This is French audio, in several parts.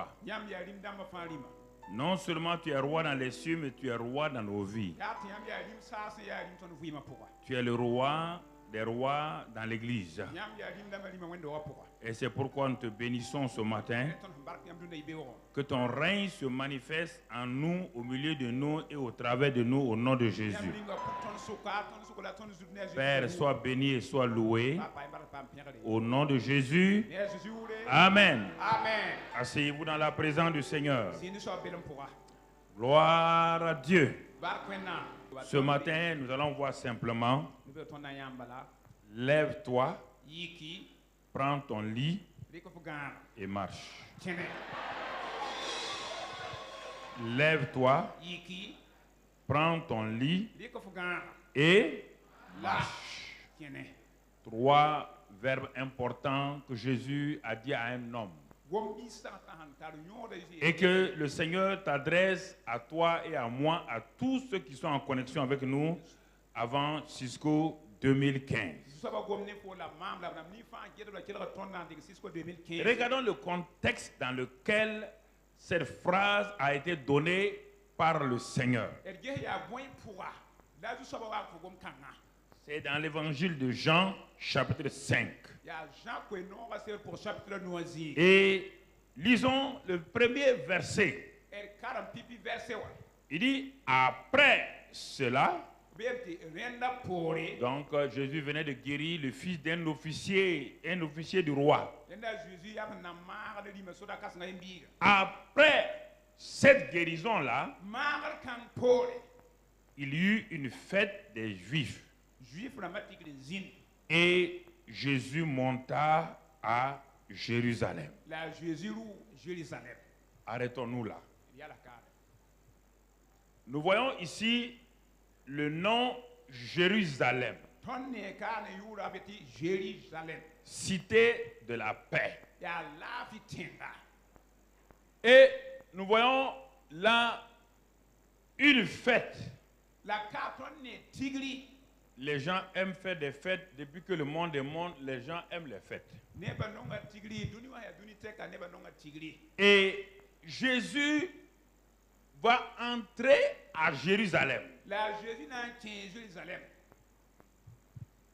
roi. Non seulement tu es roi dans les cieux, mais tu es roi dans nos vies. Tu es le roi des rois dans l'église. Et c'est pourquoi nous te bénissons ce matin. Que ton règne se manifeste en nous, au milieu de nous et au travers de nous, au nom de Jésus. Père, sois béni et sois loué. Au nom de Jésus. Amen. Asseyez-vous dans la présence du Seigneur. Gloire à Dieu. Ce matin, nous allons voir simplement. Lève-toi, prends ton lit et marche. Lève-toi, prends ton lit et marche. 3 verbes importants que Jésus a dit à un homme. Et que le Seigneur t'adresse à toi et à moi, à tous ceux qui sont en connexion avec nous avant Cisco 2015. Regardons le contexte dans lequel cette phrase a été donnée par le Seigneur. C'est dans l'évangile de Jean, chapitre 5. Et lisons le premier verset. Il dit, après cela, donc Jésus venait de guérir le fils d'un officier, du roi. Après cette guérison-là, il y eut une fête des Juifs. Et Jésus monta à Jérusalem. Arrêtons-nous là. Nous voyons ici le nom Jérusalem. Cité de la paix. Et nous voyons là une fête. Les gens aiment faire des fêtes. Depuis que le monde est monde, les gens aiment les fêtes. Et Jésus va entrer à Jérusalem.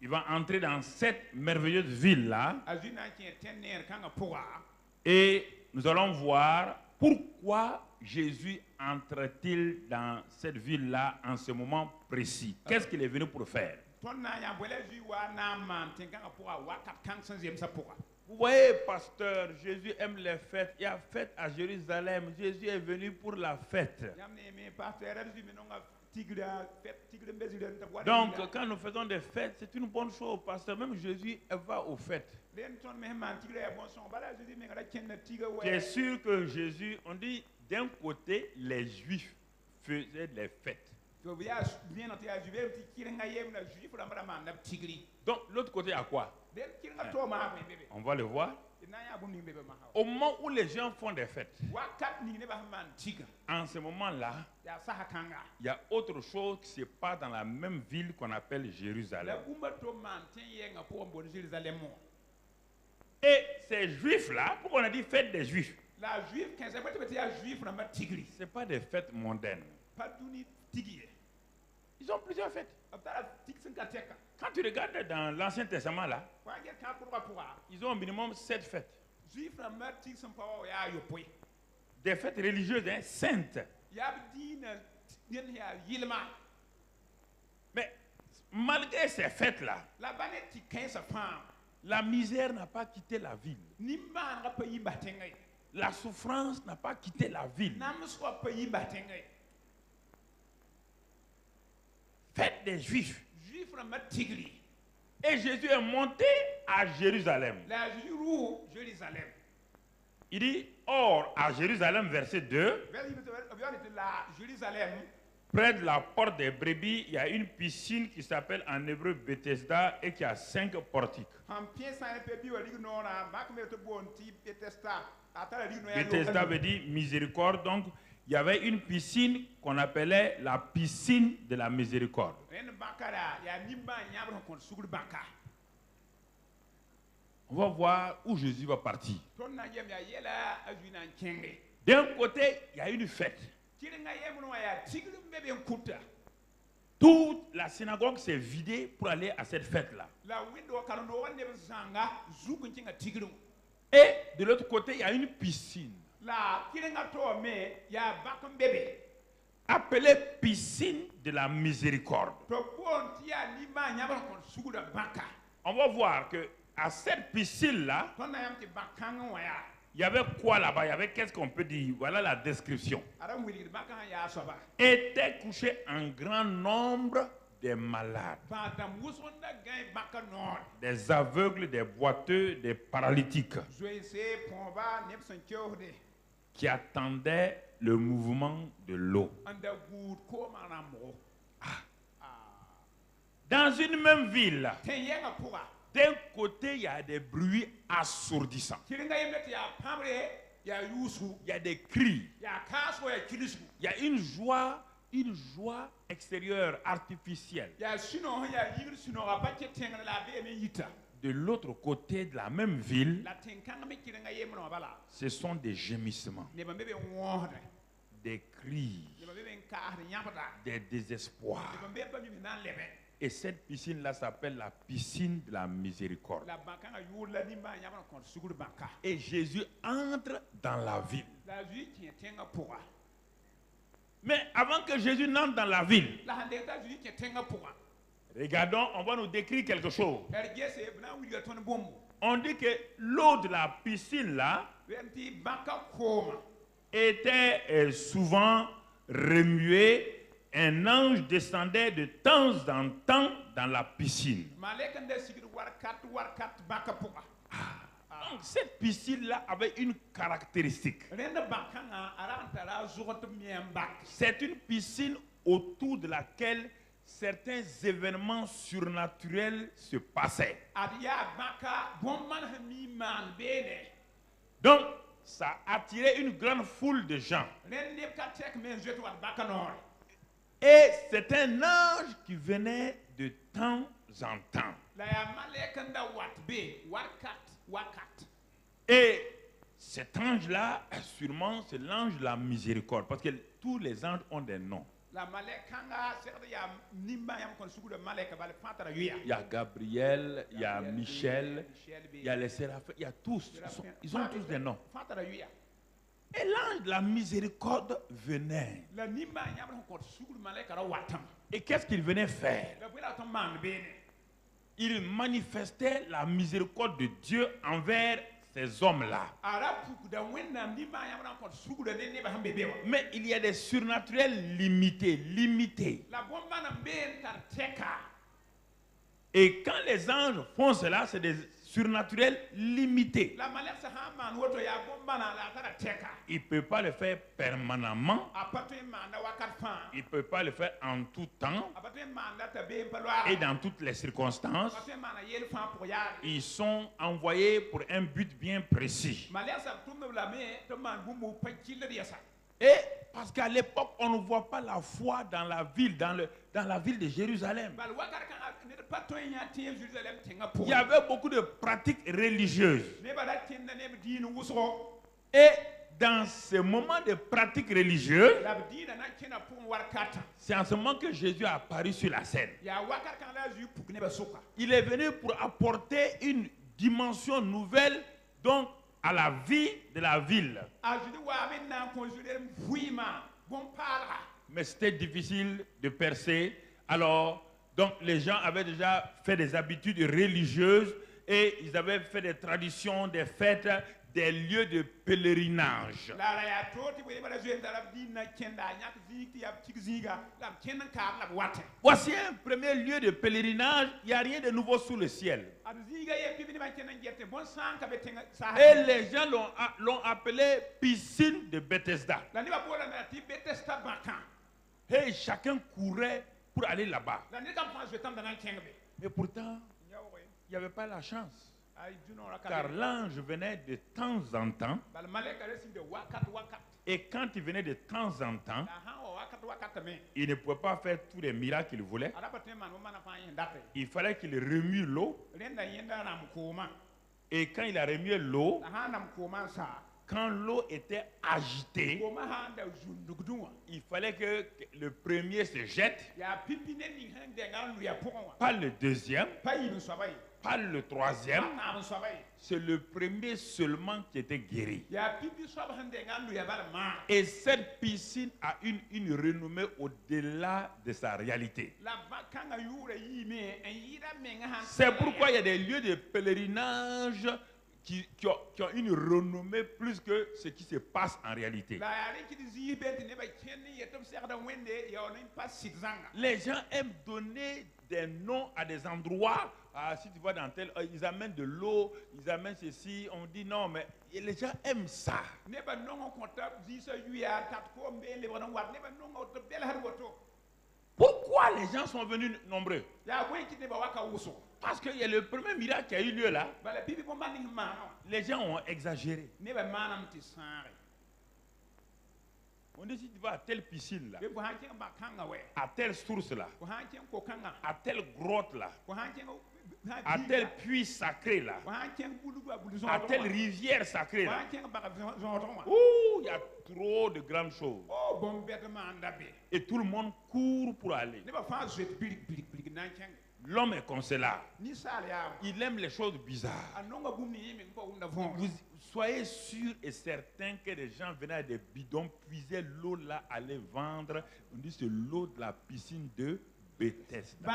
Il va entrer dans cette merveilleuse ville-là. Et nous allons voir pourquoi Jésus entre-t-il dans cette ville-là en ce moment précis. Qu'est-ce qu'il est venu pour faire? Vous voyez, pasteur, Jésus aime les fêtes. Il y a fête à Jérusalem. Jésus est venu pour la fête. Donc, quand nous faisons des fêtes, c'est une bonne chose, pasteur. Même Jésus va aux fêtes. Tu es sûr que Jésus, on dit, d'un côté, les Juifs faisaient des fêtes. Donc, l'autre côté, à quoi? On va le voir. Au moment où les gens font des fêtes, en ce moment-là, il y a autre chose qui se passe dans la même ville qu'on appelle Jérusalem. Et ces Juifs-là, pourquoi on a dit fête des Juifs? Ce n'est pas des fêtes mondaines. Ils ont plusieurs fêtes. Quand tu regardes dans l'Ancien Testament, là, ils ont au minimum 7 fêtes. Des fêtes religieuses, hein, saintes. Mais malgré ces fêtes-là, la misère n'a pas quitté la ville. La souffrance n'a pas quitté la ville. Fête des Juifs. Et Jésus est monté à Jérusalem. Il dit, or, à Jérusalem, verset 2, près de la porte des brebis, il y a une piscine qui s'appelle en hébreu Bethesda et qui a 5 portiques. Bethesda veut dire miséricorde, donc il y avait une piscine qu'on appelait la piscine de la miséricorde. On va voir où Jésus va partir. D'un côté, il y a une fête. Toute la synagogue s'est vidée pour aller à cette fête-là. Et de l'autre côté, il y a une piscine. Appelée piscine de la miséricorde. On va voir que à cette piscine-là, il y avait quoi là-bas? Il y avait qu'est-ce qu'on peut dire? Voilà la description. Était couché un grand nombre de malades, des aveugles, des boiteux, des paralytiques, qui attendaient le mouvement de l'eau. Dans une même ville, d'un côté, il y a des bruits assourdissants. Il y a des cris. Il y a une joie extérieure, artificielle. De l'autre côté de la même ville, ce sont des gémissements, des cris, des désespoirs. Et cette piscine-là s'appelle la piscine de la miséricorde. Et Jésus entre dans la ville. Mais avant que Jésus n'entre dans la ville, regardons, on va nous décrire quelque chose. On dit que l'eau de la piscine-là était souvent remuée. Un ange descendait de temps en temps dans la piscine. Donc cette piscine-là avait une caractéristique. C'est une piscine autour de laquelle certains événements surnaturels se passaient. Donc ça attirait une grande foule de gens. Et c'est un ange qui venait de temps en temps. Et cet ange-là, sûrement, c'est l'ange de la miséricorde. Parce que tous les anges ont des noms. Il y a Gabriel, il y a Michel, il y a les séraphins, il y a tous. Ils ont tous des noms. Et l'ange de la miséricorde venait. Et qu'est-ce qu'il venait faire? Il manifestait la miséricorde de Dieu envers ces hommes-là. Mais il y a des surnaturels limités. Et quand les anges font cela, c'est des surnaturels limités. Il ne peut pas le faire permanemment. Il ne peut pas le faire en tout temps et dans toutes les circonstances. Ils sont envoyés pour un but bien précis. Et parce qu'à l'époque, on ne voit pas la foi dans la ville, dans la ville de Jérusalem. Il y avait beaucoup de pratiques religieuses. Et dans ce moment de pratiques religieuses, c'est en ce moment que Jésus a apparu sur la scène. Il est venu pour apporter une dimension nouvelle donc à la vie de la ville. Mais c'était difficile de percer. Alors, donc les gens avaient déjà fait des habitudes religieuses et ils avaient fait des traditions, des fêtes, des lieux de pèlerinage. Voici un premier lieu de pèlerinage, il n'y a rien de nouveau sous le ciel. Et les gens l'ont appelé piscine de Bethesda. Et chacun courait pour aller là-bas. Mais pourtant, il n'y avait pas la chance. Car l'ange venait de temps en temps. Et quand il venait de temps en temps, il ne pouvait pas faire tous les miracles qu'il voulait. Il fallait qu'il remue l'eau. Et quand il a remué l'eau, quand l'eau était agitée, il fallait que le premier se jette, pas le deuxième, pas le troisième. C'est le premier seulement qui était guéri. Et cette piscine a une renommée au-delà de sa réalité. C'est pourquoi il y a des lieux de pèlerinage qui ont une renommée plus que ce qui se passe en réalité. Les gens aiment donner des noms à des endroits. Si tu vas dans tel, ils amènent de l'eau, ils amènent ceci. On dit non, mais les gens aiment ça. Pourquoi les gens sont venus nombreux? Parce qu'il y a le premier miracle qui a eu lieu là. Les gens ont exagéré. On dit si tu vas à telle piscine là, à telle source là, à telle grotte là, à tel puits sacré là, à telle rivière sacrée là, il y a trop de grandes choses. Et tout le monde court pour aller. L'homme est comme cela. Il aime les choses bizarres. Vous soyez sûr et certain que les gens venaient à des bidons, puisaient l'eau là, allaient vendre. On dit c'est l'eau de la piscine de Bethesda.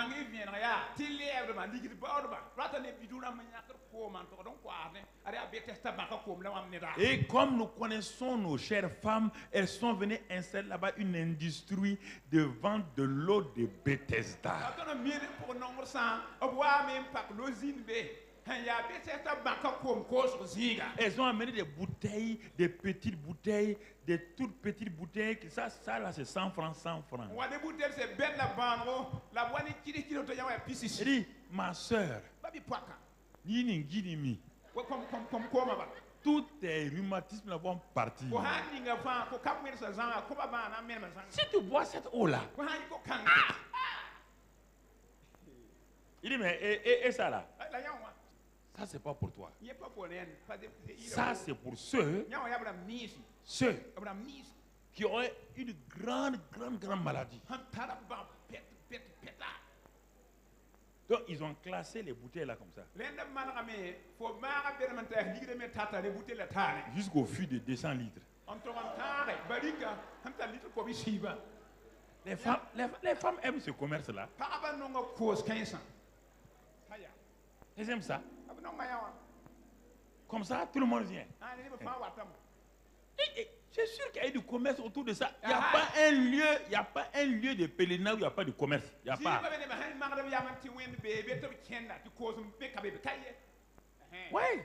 Et comme nous connaissons nos chères femmes, elles sont venues installer là-bas une industrie de vente de l'eau de Bethesda. Elles ont amené des bouteilles, des petites bouteilles, des toutes petites bouteilles. Ça là c'est 100 francs, 100 francs. Elle dit, ma soeur, tous tes rhumatismes vont partir. Si tu bois cette eau là, il dit mais et ça là? Ça, c'est pas pour toi. Ça, c'est pour ceux qui ont une grande maladie. Donc, ils ont classé les bouteilles là comme ça. Jusqu'au fût de 200 litres. Les femmes aiment ce commerce-là. Elles aiment ça. Comme ça, tout le monde vient. C'est sûr qu'il y a du commerce autour de ça. Il n'y a pas un lieu de pèlerinage où il n'y a pas de commerce. Il n'y a pas. Oui.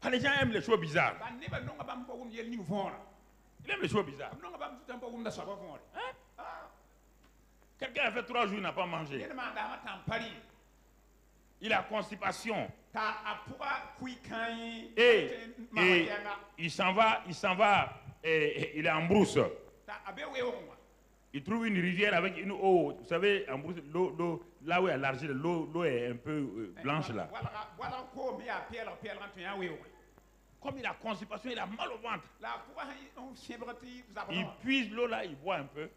Les gens aiment les choses bizarres. Ils aiment les choses bizarres. Hein? Quelqu'un a fait 3 jours, il n'a pas mangé. Il a constipation. Et il s'en va, il est en brousse. Il trouve une rivière avec une eau, vous savez, en brousse, l'eau, là où il y a l'argile, l'eau est un peu blanche là. Comme il a constipation, il a mal au ventre. Il puise l'eau là, il boit un peu.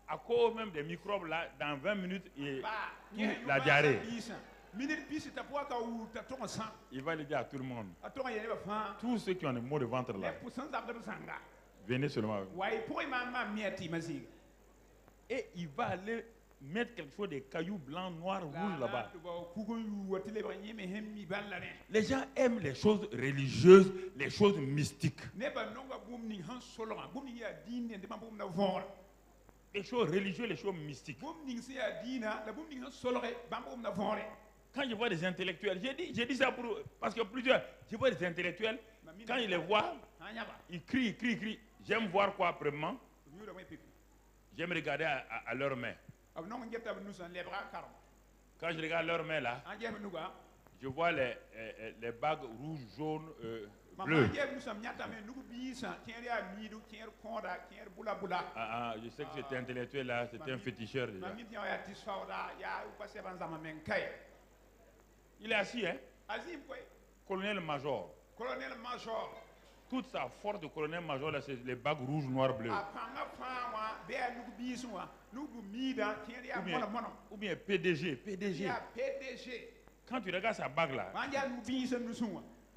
À cause même des microbes là, dans 20 minutes, il a diarrhée. Il va le dire à tout le monde. Tous ceux qui ont des maux de ventre là, venez seulement. Et il va aller mettre quelque chose, des cailloux blancs, noirs, rouges là-bas. Les gens aiment les choses religieuses, les choses mystiques. Les choses religieuses, les choses mystiques. Quand je vois des intellectuels, j'ai dit ça parce que plusieurs, je vois des intellectuels, quand ils les voient, ils crient. J'aime voir quoi, premièrement? J'aime regarder à leurs mains. Quand je regarde leurs mains là, je vois les bagues rouges, jaunes, bleues. Je sais que c'était intellectuel là, c'était un féticheur déjà. Il est assis, hein? Colonel-major. Colonel-major. Toute sa force de colonel-major, c'est les bagues rouges, noires, bleues. Ou bien PDG. Quand tu regardes sa bague là,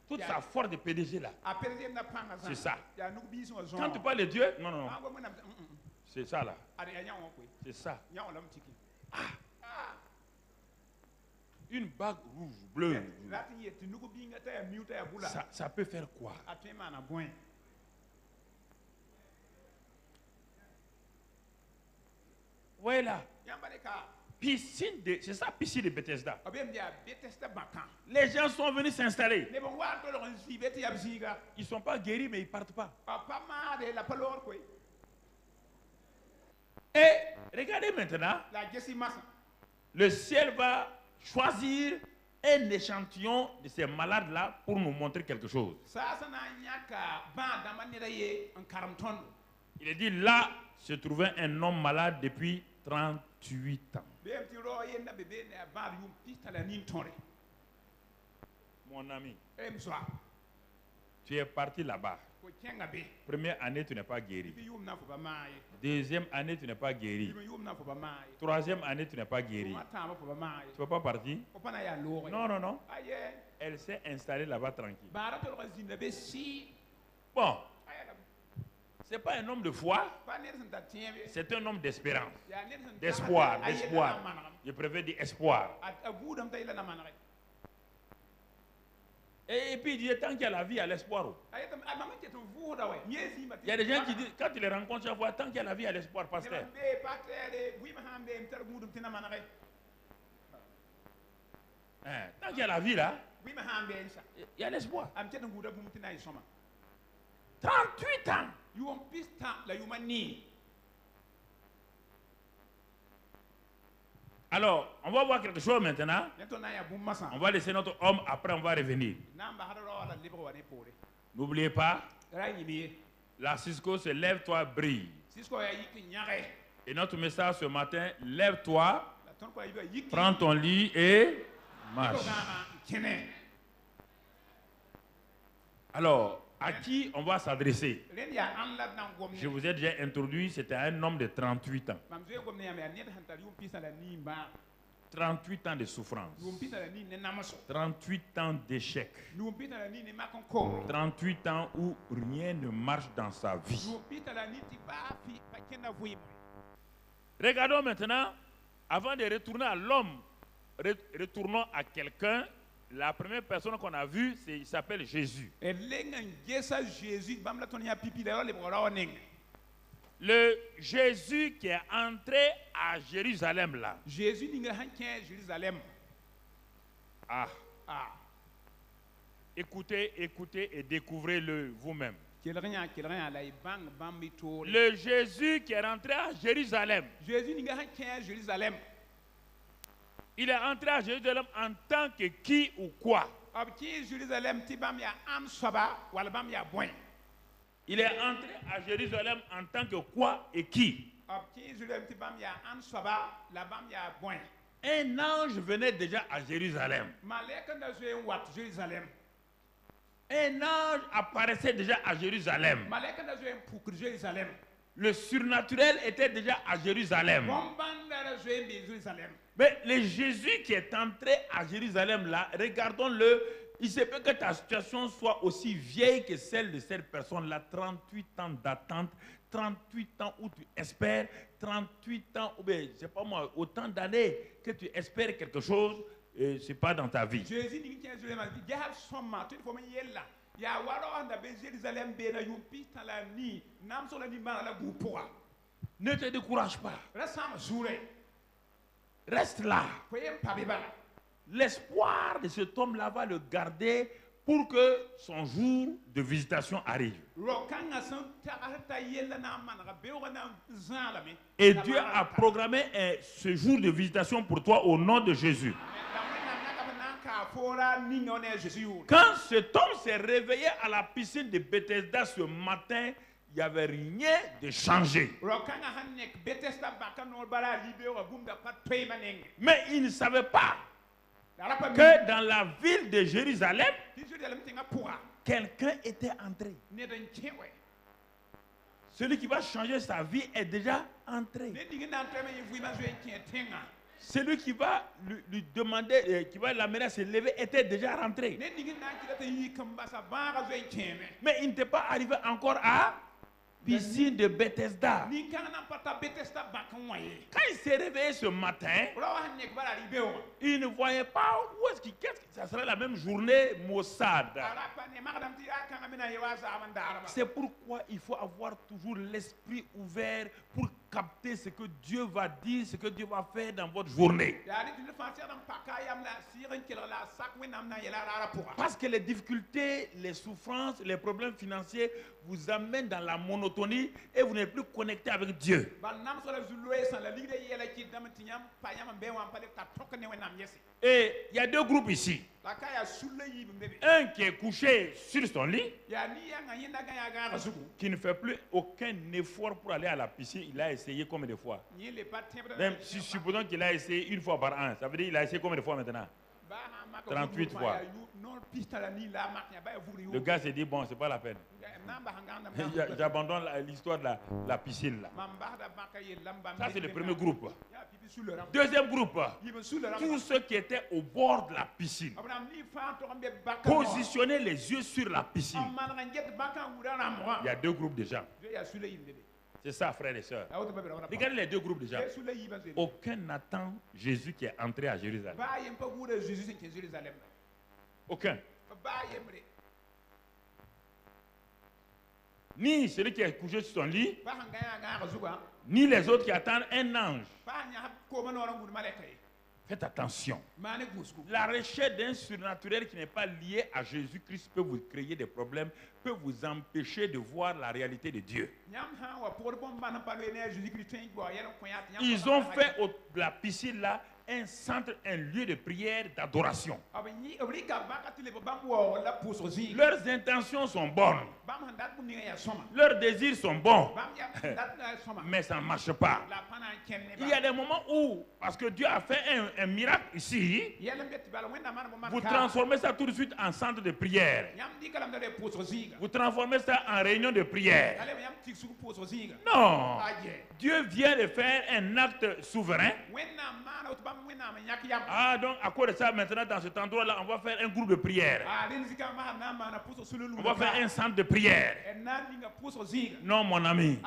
toute sa force de PDG là, c'est ça. Quand tu parles de Dieu, non. C'est ça là. C'est ça. Une bague rouge, bleue. Ça peut faire quoi? Voilà. Piscine de, c'est ça, piscine de Bethesda. Les gens sont venus s'installer. Ils ne sont pas guéris, mais ils ne partent pas. Et regardez maintenant, le ciel va choisir un échantillon de ces malades-là pour nous montrer quelque chose. Il est dit là se trouvait un homme malade depuis 38 ans. Mon ami, tu es parti là-bas. Première année, tu n'es pas guéri. Deuxième année, tu n'es pas guéri. Troisième année, tu n'es pas guéri. Tu ne peux pas partir? Non. Elle s'est installée là-bas tranquille. Bon. Ce n'est pas un homme de foi, c'est un homme d'espérance, d'espoir. Je préfère dire espoir. Et puis il dit, tant qu'il y a la vie, il y a l'espoir. Il y a des gens qui disent, quand tu les rencontres chaque fois, tant qu'il y a la vie, il y a l'espoir, pasteur. Tant qu'il y a la vie là, il y a l'espoir. 38 ans. Alors, on va voir quelque chose maintenant. On va laisser notre homme, après on va revenir. N'oubliez pas, la Cisco, c'est lève-toi, brille. Et notre message ce matin, lève-toi, prends ton lit et marche. Alors, à qui on va s'adresser? Je vous ai déjà introduit, c'était un homme de 38 ans. 38 ans de souffrance. 38 ans d'échec. 38 ans où rien ne marche dans sa vie. Regardons maintenant, avant de retourner à l'homme, retournons à quelqu'un. La première personne qu'on a vue, il s'appelle Jésus. Le Jésus qui est entré à Jérusalem là. Écoutez et découvrez-le vous-même. Le Jésus qui est rentré à Jérusalem. Il est entré à Jérusalem en tant que qui ou quoi? Il est entré à Jérusalem en tant que quoi et qui? Un ange venait déjà à Jérusalem. Un ange apparaissait déjà à Jérusalem. Le surnaturel était déjà à Jérusalem. Mais le Jésus qui est entré à Jérusalem là, regardons-le. Il se peut que ta situation soit aussi vieille que celle de cette personne-là. 38 ans d'attente, 38 ans où tu espères, 38 ans, ou bien, je ne sais pas moi, autant d'années que tu espères quelque chose, et ce n'est pas dans ta vie. Ne te décourage pas. Reste là. L'espoir de cet homme-là va le garder pour que son jour de visitation arrive. Et Dieu a programmé ce jour de visitation pour toi au nom de Jésus. Quand cet homme s'est réveillé à la piscine de Bethesda ce matin, il n'y avait rien de changé. Mais il ne savait pas que dans la ville de Jérusalem, quelqu'un était entré. Celui qui va changer sa vie est déjà entré. Celui qui va lui demander, qui va l'amener à se lever, était déjà rentré. Mais il n'était pas arrivé encore à piscine de Bethesda. Quand il s'est réveillé ce matin, il ne voyait pas où est-ce qu'il... Ça serait la même journée maussade. C'est pourquoi il faut avoir toujours l'esprit ouvert pour capter ce que Dieu va dire, ce que Dieu va faire dans votre journée. Parce que les difficultés, les souffrances, les problèmes financiers vous amènent dans la monotonie et vous n'êtes plus connecté avec Dieu. Et il y a deux groupes ici. Un qui est couché sur son lit, qui ne fait plus aucun effort pour aller à la piscine. Il a essayé combien de fois? Même si supposons qu'il a essayé une fois par an, ça veut dire qu'il a essayé combien de fois maintenant? 38 fois. Le gars s'est dit, bon, c'est pas la peine. J'abandonne l'histoire de la piscine là. Ça, c'est le premier groupe. Deuxième groupe, tous ceux qui étaient au bord de la piscine, positionner les yeux sur la piscine. Il y a deux groupes de gens. C'est ça, frères et sœurs. Regardez les deux groupes de gens. Aucun n'attend Jésus qui est entré à Jérusalem. Aucun. Ni celui qui est couché sur son lit, ni les autres qui attendent un ange. Faites attention. La recherche d'un surnaturel qui n'est pas lié à Jésus-Christ peut vous créer des problèmes, peut vous empêcher de voir la réalité de Dieu. Ils ont fait de la piscine là un centre, un lieu de prière, d'adoration. Leurs intentions sont bonnes. Leurs désirs sont bons. Mais ça ne marche pas. Il y a des moments où, parce que Dieu a fait un miracle ici, vous transformez ça tout de suite en centre de prière. Vous transformez ça en réunion de prière. Non. Dieu vient de faire un acte souverain. Ah, donc à cause de ça, maintenant, dans cet endroit-là, on va faire un groupe de prière. On va faire un centre de prière. Non, mon ami,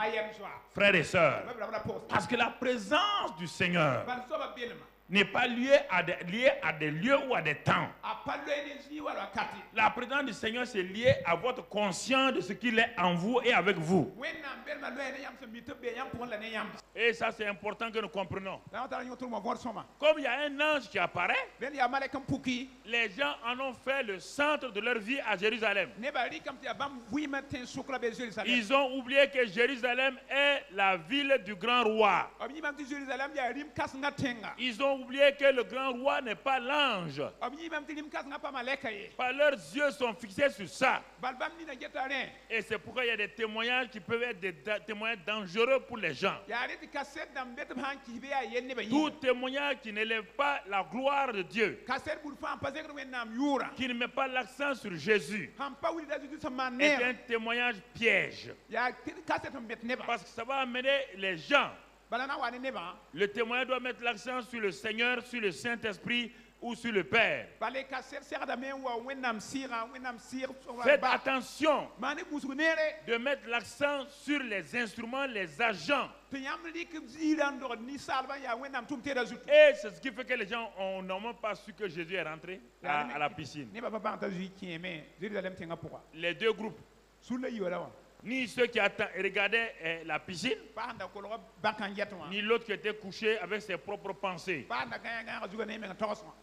frères et sœurs, parce que la présence du Seigneur n'est pas liée à des lieux ou à des temps. La présence du Seigneur, c'est lié à votre conscience de ce qu'il est en vous et avec vous. Et ça, c'est important que nous comprenions. Comme il y a un ange qui apparaît, les gens en ont fait le centre de leur vie à Jérusalem. Ils ont oublié que Jérusalem est la ville du grand roi. Ils ont oublié que le grand roi n'est pas l'ange. Leurs yeux sont fixés sur ça. Et c'est pourquoi il y a des témoignages qui peuvent être des témoignages dangereux pour les gens. Tout témoignage qui n'élève pas la gloire de Dieu, qui ne met pas l'accent sur Jésus, est un témoignage piège. Parce que ça va amener les gens. Le témoignage doit mettre l'accent sur le Seigneur, sur le Saint-Esprit ou sur le Père. Faites attention de mettre l'accent sur les instruments, les agents. Et c'est ce qui fait que les gens n'ont normalement pas su que Jésus est rentré à la piscine. Les deux groupes. Ni ceux qui regardaient la piscine, ni l'autre qui était couché avec ses propres pensées.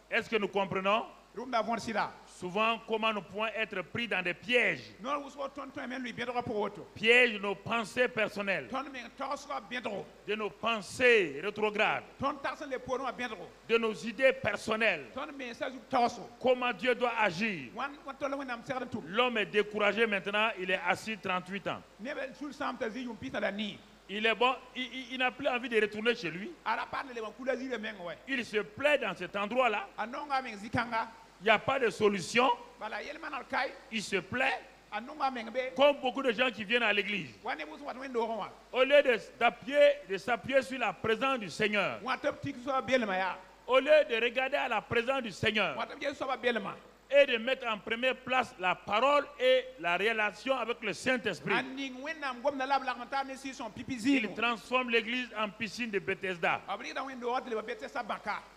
Est-ce que nous comprenons? Souvent, comment nous pouvons être pris dans des pièges. Pièges de nos pensées personnelles, de nos pensées rétrogrades, de nos idées personnelles. Comment Dieu doit agir. L'homme est découragé maintenant, il est assis 38 ans. Il est bon, il n'a plus envie de retourner chez lui. Il se plaît dans cet endroit-là. Il n'y a pas de solution. Il se plaît. Comme beaucoup de gens qui viennent à l'église. Au lieu de s'appuyer sur la présence du Seigneur. Au lieu de regarder à la présence du Seigneur. Et de mettre en première place la parole et la relation avec le Saint-Esprit. Il transforme l'église en piscine de Bethesda.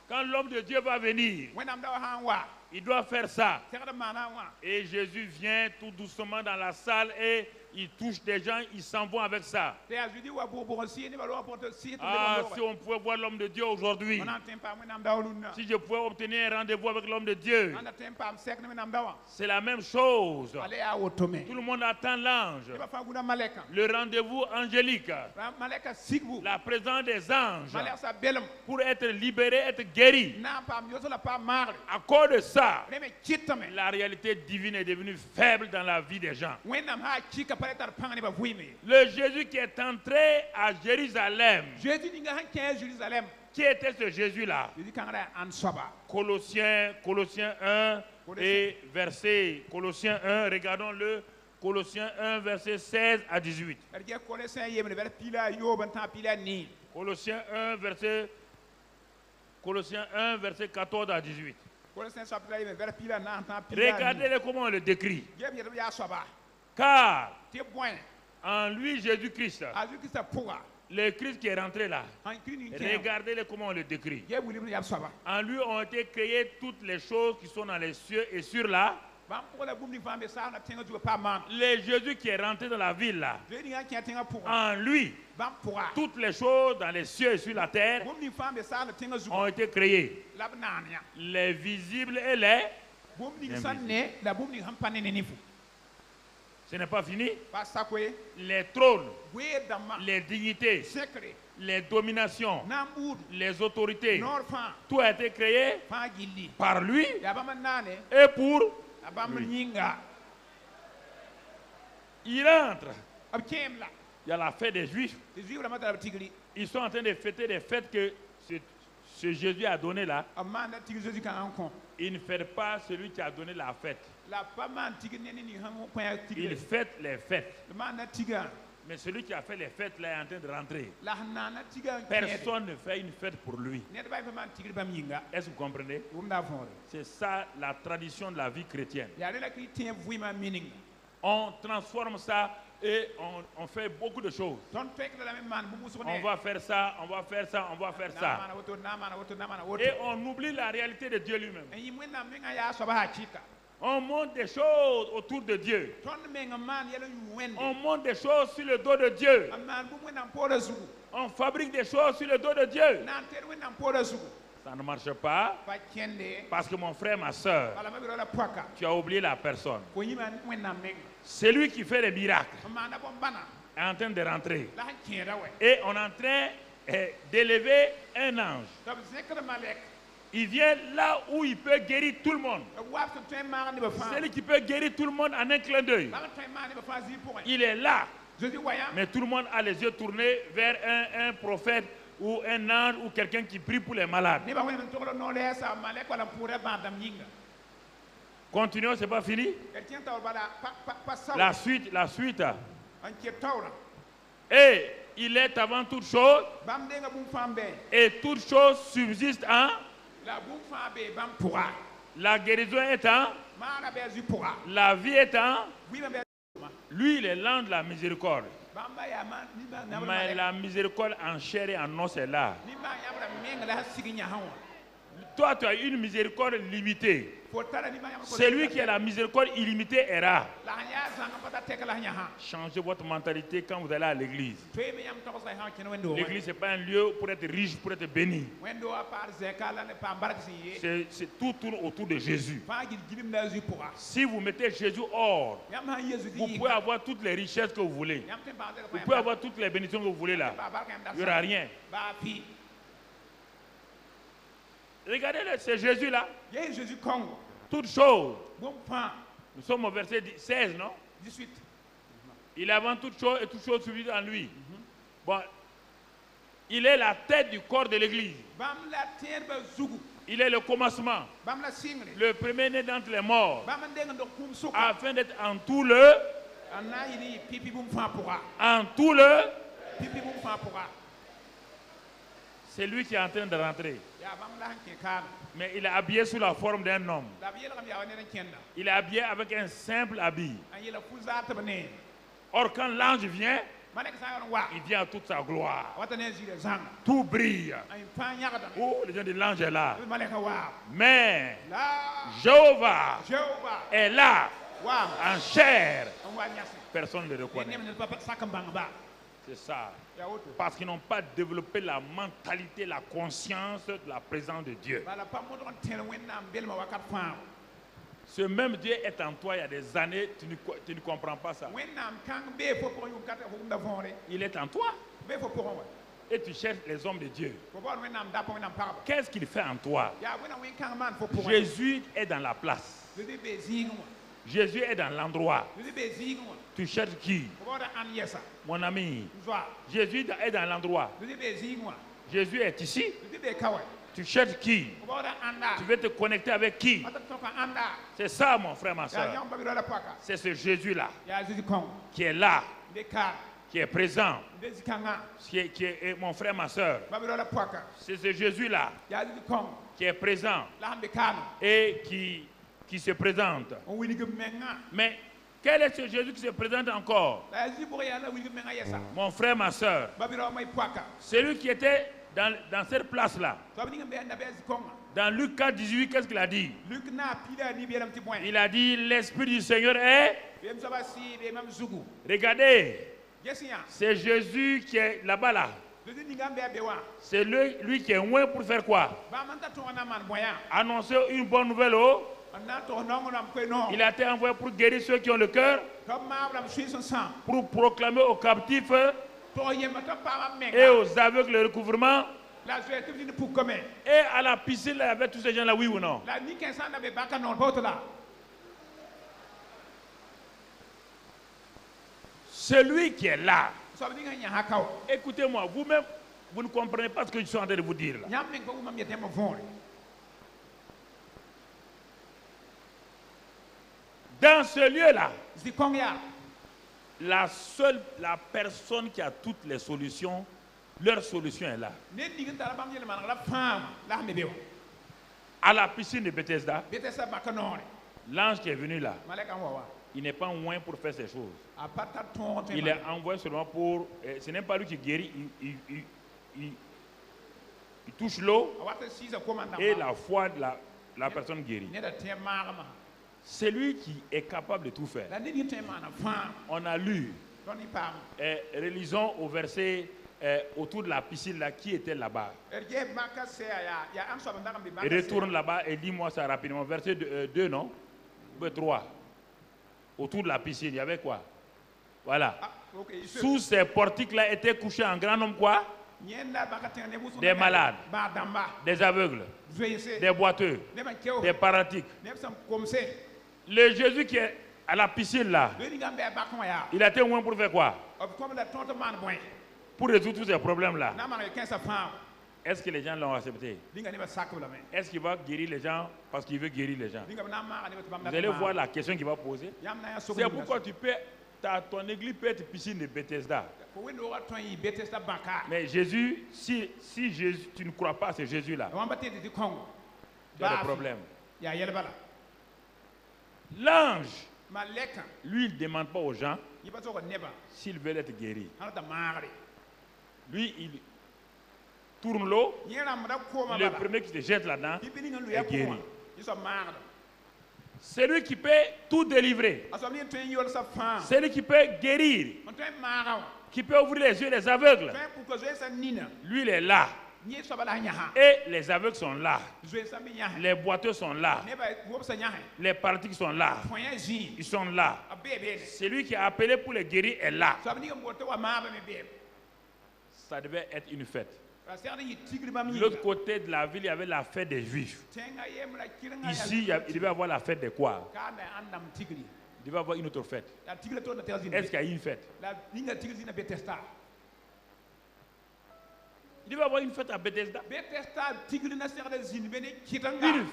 Quand l'homme de Dieu va venir, il doit faire ça. Et Jésus vient tout doucement dans la salle et il touche des gens, ils s'en vont avec ça. Ah, si on pouvait voir l'homme de Dieu aujourd'hui. Si je pouvais obtenir un rendez-vous avec l'homme de Dieu. C'est la même chose. Tout le monde attend l'ange. Le rendez-vous angélique. La présence des anges. Pour être libéré, être guéri. À cause de ça, la réalité divine est devenue faible dans la vie des gens. Le Jésus qui est entré à Jérusalem. Qui était ce Jésus-là? Colossiens 1 et verset Colossiens 1, regardons-le. Colossiens 1, verset 16 à 18. Colossiens 1, verset 14 à 18. Regardez comment on le décrit. Car en lui, Jésus-Christ, le Christ qui est rentré là, regardez comment on le décrit. En lui ont été créées toutes les choses qui sont dans les cieux et sur la. Le Jésus qui est rentré dans la ville là, en lui, toutes les choses dans les cieux et sur la terre ont été créées. Les visibles et les invisibles. Ce n'est pas fini. Les trônes, les dignités, les dominations, les autorités, tout a été créé par lui et pour lui. Il entre. Il y a la fête des Juifs. Ils sont en train de fêter des fêtes que ce Jésus a donné là. Il ne fête pas celui qui a donné la fête. Il fête les fêtes. Mais celui qui a fait les fêtes là est en train de rentrer. Personne ne fait une fête pour lui. Est-ce que vous comprenez? C'est ça la tradition de la vie chrétienne. On transforme ça et on fait beaucoup de choses. On va faire ça, on va faire ça, on va faire ça. Et on oublie la réalité de Dieu lui-même. On monte des choses autour de Dieu. On monte des choses sur le dos de Dieu. On fabrique des choses sur le dos de Dieu. Ça ne marche pas parce que mon frère, ma soeur, tu as oublié la personne. C'est lui qui fait les miracles. Est en train de rentrer. Et on est en train d'élever un ange. Il vient là où il peut guérir tout le monde. C'est lui qui peut guérir tout le monde en un clin d'œil. Il est là. Mais tout le monde a les yeux tournés vers un prophète ou un ange ou quelqu'un qui prie pour les malades. Continuons, c'est pas fini. La suite. Et il est avant toute chose. Et toute chose subsiste en. La guérison est en. La vie est en. Lui, il est l'ange de la miséricorde. Mais la miséricorde en chair et en os est là. Toi, tu as une miséricorde limitée. Celui qui a la miséricorde illimitée est rare. Changez votre mentalité quand vous allez à l'église. L'église, ce n'est pas un lieu pour être riche, pour être béni. Tout tourne autour de Jésus. Si vous mettez Jésus hors, vous pouvez avoir toutes les richesses que vous voulez. Vous pouvez avoir toutes les bénédictions que vous voulez là. Il n'y aura rien. Regardez ce Jésus-là. Toute chose. Nous sommes au verset 16, non? 18. Il est avant toute chose et toute chose subsiste en lui. Bon, il est la tête du corps de l'église. Il est le commencement, le premier-né d'entre les morts, afin d'être en tout le, c'est lui qui est en train de rentrer. Mais il est habillé sous la forme d'un homme. Il est habillé avec un simple habit. Or, quand l'ange vient, il vient à toute sa gloire. Tout brille. Oh, les gens disent l'ange est là. Mais Jéhovah est là, en chair. Personne ne le reconnaît. C'est ça. Parce qu'ils n'ont pas développé la mentalité, la conscience de la présence de Dieu. Ce même Dieu est en toi il y a des années, tu ne comprends pas ça. Il est en toi. Et tu cherches les hommes de Dieu. Qu'est-ce qu'il fait en toi? Jésus est dans la place. Jésus est dans l'endroit. Tu cherches qui? Mon ami. Jésus est dans l'endroit. Jésus est ici. Tu cherches qui? Tu veux te connecter avec qui? C'est ça, mon frère, ma soeur. C'est ce Jésus-là qui est là, qui est présent, qui est mon frère, ma soeur. C'est ce Jésus-là qui est présent et qui se présente. Mais quel est ce Jésus qui se présente encore? Mon frère, ma soeur, celui qui était dans cette place-là. Dans Luc 4, 18, qu'est-ce qu'il a dit? Il a dit, l'Esprit du Seigneur est... Regardez, c'est Jésus qui est là-bas là. C'est lui qui est loin pour faire quoi? Annoncer une bonne nouvelle. Il a été envoyé pour guérir ceux qui ont le cœur, pour proclamer aux captifs et aux aveugles le recouvrement. Et à la piscine, il y avait tous ces gens-là, oui ou non? Celui qui est là. Écoutez-moi, vous-même, vous ne comprenez pas ce que je suis en train de vous dire là. Dans ce lieu-là, la personne qui a toutes les solutions, leur solution est là. À la piscine de Bethesda, l'ange qui est venu là, il n'est pas loin pour faire ces choses. Il est envoyé seulement pour... Ce n'est pas lui qui guérit, il touche l'eau et la foi de la personne guérie. C'est lui qui est capable de tout faire. On a lu, relisons au verset autour de la piscine là, qui était là-bas. Retourne là-bas et dis-moi ça rapidement. Verset 2, non? 3. Autour de la piscine, il y avait quoi? Voilà. Sous ces portiques-là étaient couchés un grand nombre quoi? Des malades, des aveugles, des boiteux, des paralytiques. Le Jésus qui est à la piscine là, il a été loin pour faire quoi? Pour résoudre tous ces problèmes-là. Est-ce que les gens l'ont accepté? Est-ce qu'il va guérir les gens parce qu'il veut guérir les gens? Vous allez voir la question qu'il va poser. C'est pourquoi ton église peut être piscine de Bethesda. Mais Jésus, si Jésus, tu ne crois pas à ce Jésus-là, tu as des problèmes. L'ange, lui, il ne demande pas aux gens s'ils veulent être guéris. Lui, il tourne l'eau, le premier qui se jette là-dedans est guéri. C'est lui qui peut tout délivrer. C'est lui qui peut guérir, qui peut ouvrir les yeux des aveugles. Lui, il est là. Et les aveugles sont là. Les boiteux sont là. Les paralytiques sont là. Ils sont là. Celui qui a appelé pour les guérir est là. Ça devait être une fête. De l'autre côté de la ville, il y avait la fête des Juifs. Ici, il devait y avoir la fête des quoi? Il devait y avoir une autre fête. Est-ce qu'il y a une fête? Il devait avoir une fête à Bethesda. Une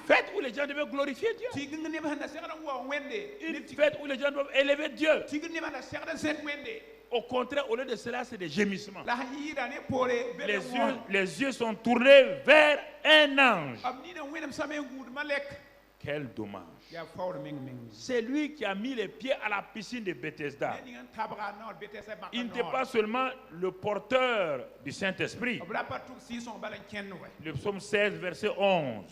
fête où les gens devaient glorifier Dieu. Une fête où les gens doivent élever Dieu. Au contraire, au lieu de cela, c'est des gémissements. Les yeux sont tournés vers un ange. Quel dommage. C'est lui qui a mis les pieds à la piscine de Bethesda. Il n'était pas seulement le porteur du Saint-Esprit. Le psaume 16, verset 11.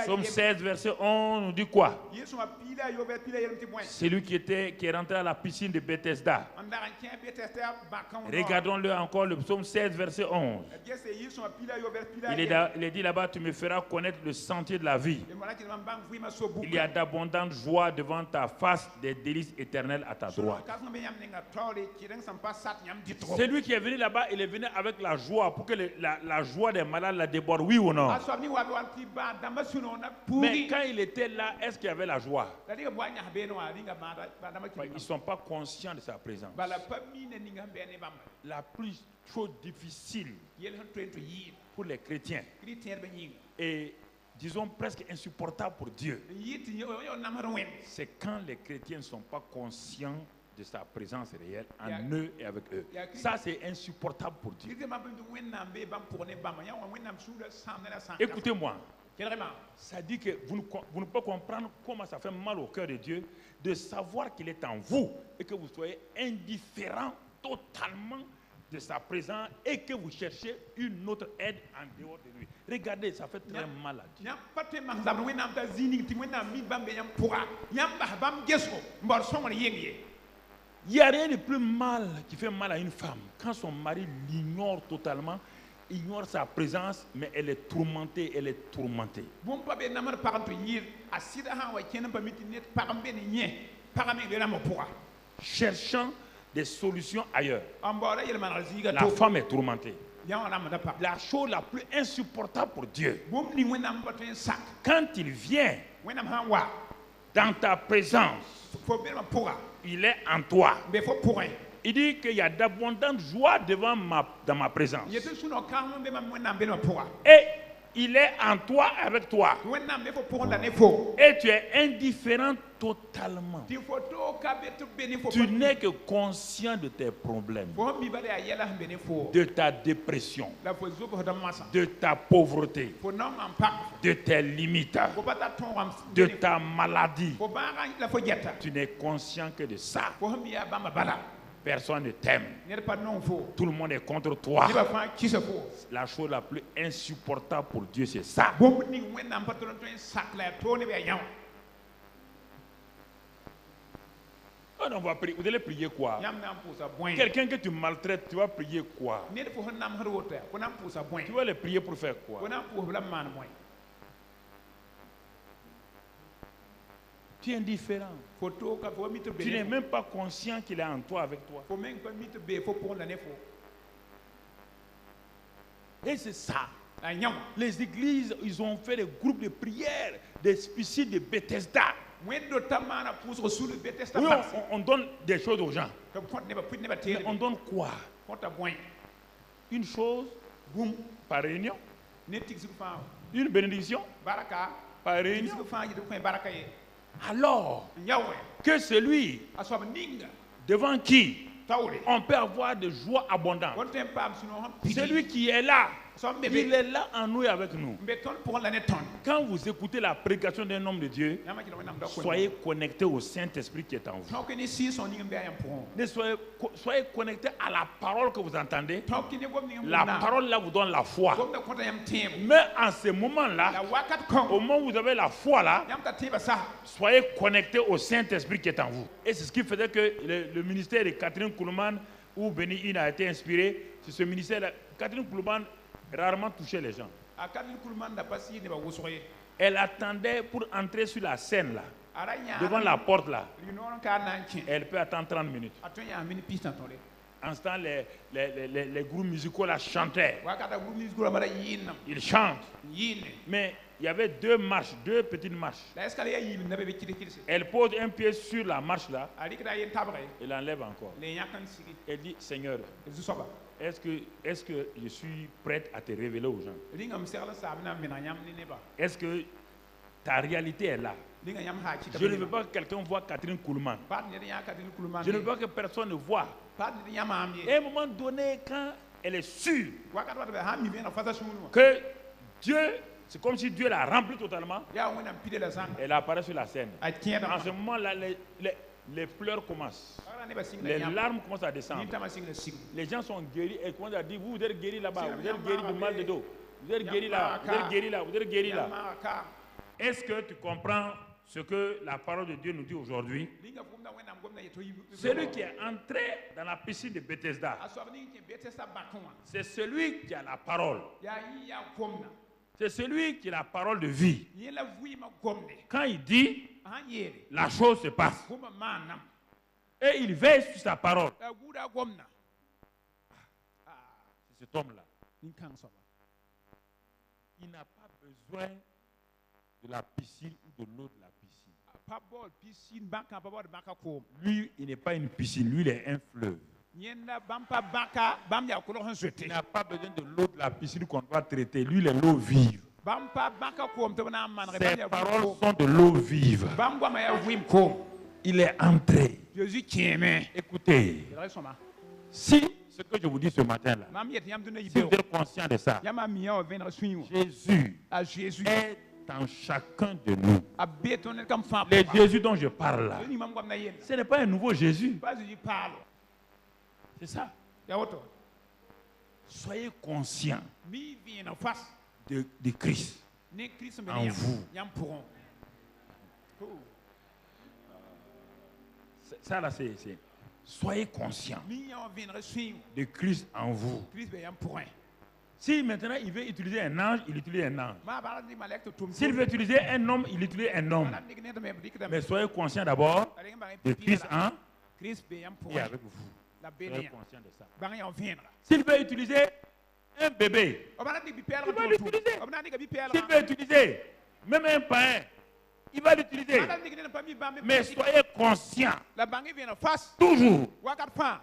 Psaume 16, verset 11 nous dit quoi? C'est lui qui est rentré à la piscine de Bethesda. Regardons-le encore, le psaume 16, verset 11. Il est dit là-bas, tu me feras connaître le sentier de la vie. Il y a d'abondantes joies devant ta face, des délices éternelles à ta droite. C'est lui qui est venu là-bas, il est venu avec la joie pour que la joie des malades la déborde, oui ou non? Mais quand il était là, est-ce qu'il y avait la joie? Ils ne sont pas conscients de sa présence. La plus chose difficile pour les chrétiens et disons presque insupportable pour Dieu, c'est quand les chrétiens ne sont pas conscients de sa présence réelle en eux et avec eux. Ça, c'est insupportable pour Dieu. Écoutez-moi. Ça dit que vous ne pouvez comprendre comment ça fait mal au cœur de Dieu de savoir qu'il est en vous et que vous soyez indifférent totalement de sa présence et que vous cherchez une autre aide en dehors de lui. Regardez, ça fait très mal à Dieu. Il n'y a rien de plus mal qui fait mal à une femme quand son mari l'ignore totalement, ignore sa présence, mais elle est tourmentée, elle est tourmentée. Cherchant des solutions ailleurs. La femme est tourmentée. La chose la plus insupportable pour Dieu, quand il vient dans ta présence, il est en toi. Il dit qu'il y a d'abondantes joies dans ma présence. Et il est en toi, avec toi. Et tu es indifférent totalement. Tu n'es que conscient de tes problèmes, de ta dépression, de ta pauvreté, de tes limites, de ta maladie. Tu n'es conscient que de ça. Personne ne t'aime. Tout le monde est contre toi. La chose la plus insupportable pour Dieu, c'est ça. On va prier. Vous allez prier quoi? Quelqu'un que tu maltraites, tu vas prier quoi? Tu vas le prier pour faire quoi? Tu es indifférent. Tu n'es même pas conscient qu'il est en toi, avec toi. Et c'est ça. Les églises, ils ont fait des groupes de prière, des suicides de Bethesda. Oui, on donne des choses aux gens. Mais on donne quoi? Une chose par réunion. Une bénédiction par réunion. Alors que celui devant qui on peut avoir de joie abondante, celui qui est là, il est là en nous et avec nous. Quand vous écoutez la prédication d'un homme de Dieu, soyez connectés au Saint-Esprit qui est en vous. Soyez connectés à la parole que vous entendez. La parole là vous donne la foi. Mais en ce moment-là, au moment où vous avez la foi là, soyez connectés au Saint-Esprit qui est en vous. Et c'est ce qui faisait que le ministère de Catherine Kuhlman, où Béni Hinn a été inspiré, c'est ce ministère. Catherine Kuhlman rarement touchait les gens. Elle attendait pour entrer sur la scène là, devant la porte là. Elle peut attendre 30 minutes. En ce temps, les groupes musicaux là chantaient. Ils chantent. Mais il y avait deux marches, deux petites marches. Elle pose un pied sur la marche là. Elle enlève encore. Elle dit, Seigneur, est-ce que je suis prête à te révéler aux gens? Est-ce que ta réalité est là? Je ne veux pas que quelqu'un voie Catherine Kuhlman. Je ne veux pas que personne ne voie. Et à un moment donné, quand elle est sûre que Dieu, c'est comme si Dieu l'a rempli totalement, elle apparaît sur la scène. En ce moment-là, les pleurs commencent. Les larmes commencent à descendre. Les gens sont guéris et commencent à dire, vous êtes guéris là-bas, vous êtes guéris du mal de dos, vous êtes guéris là, vous êtes guéris là, vous êtes guéris là. Est-ce que tu comprends ce que la parole de Dieu nous dit aujourd'hui? Celui qui est entré dans la piscine de Bethesda, c'est celui qui a la parole. C'est celui qui a la parole de vie. Quand il dit, la chose se passe. Et il veille sur sa parole. C'est cet homme-là. Il n'a pas besoin de la piscine ou de l'eau de la piscine. Lui, il n'est pas une piscine, lui, il est un fleuve. Il n'a pas besoin de l'eau de la piscine qu'on doit traiter. Lui, il est l'eau vive. Ses paroles sont de l'eau vive. Il est entré. Écoutez, si ce que je vous dis ce matin-là, si vous êtes conscient de ça, Jésus est en chacun de nous. Le Jésus dont je parle là, ce n'est pas un nouveau Jésus. C'est ça. Soyez conscients de Christ en vous. Ça là, c'est. Soyez conscients de Christ en vous. Si maintenant il veut utiliser un ange, il utilise un ange. S'il veut utiliser un homme, il utilise un homme. Mais soyez conscients d'abord de Christ en et avec vous. Soyez conscients de ça. S'il veut utiliser un bébé, il va l'utiliser. S'il veut utiliser même un païen, il va l'utiliser. Mais soyez conscients toujours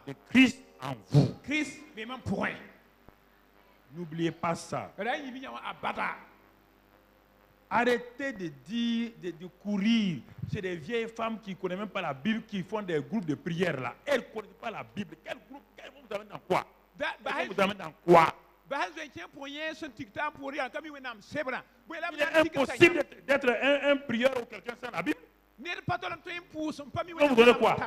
de Christ en vous. N'oubliez pas ça. Arrêtez de dire, de courir. C'est des vieilles femmes qui ne connaissent même pas la Bible, qui font des groupes de prière là. Elles ne connaissent pas la Bible. Quel groupe vous amène dans quoi? Vous amène dans quoi? Il est impossible d'être un prieur ou quelqu'un sans la Bible. Donc vous donnez quoi?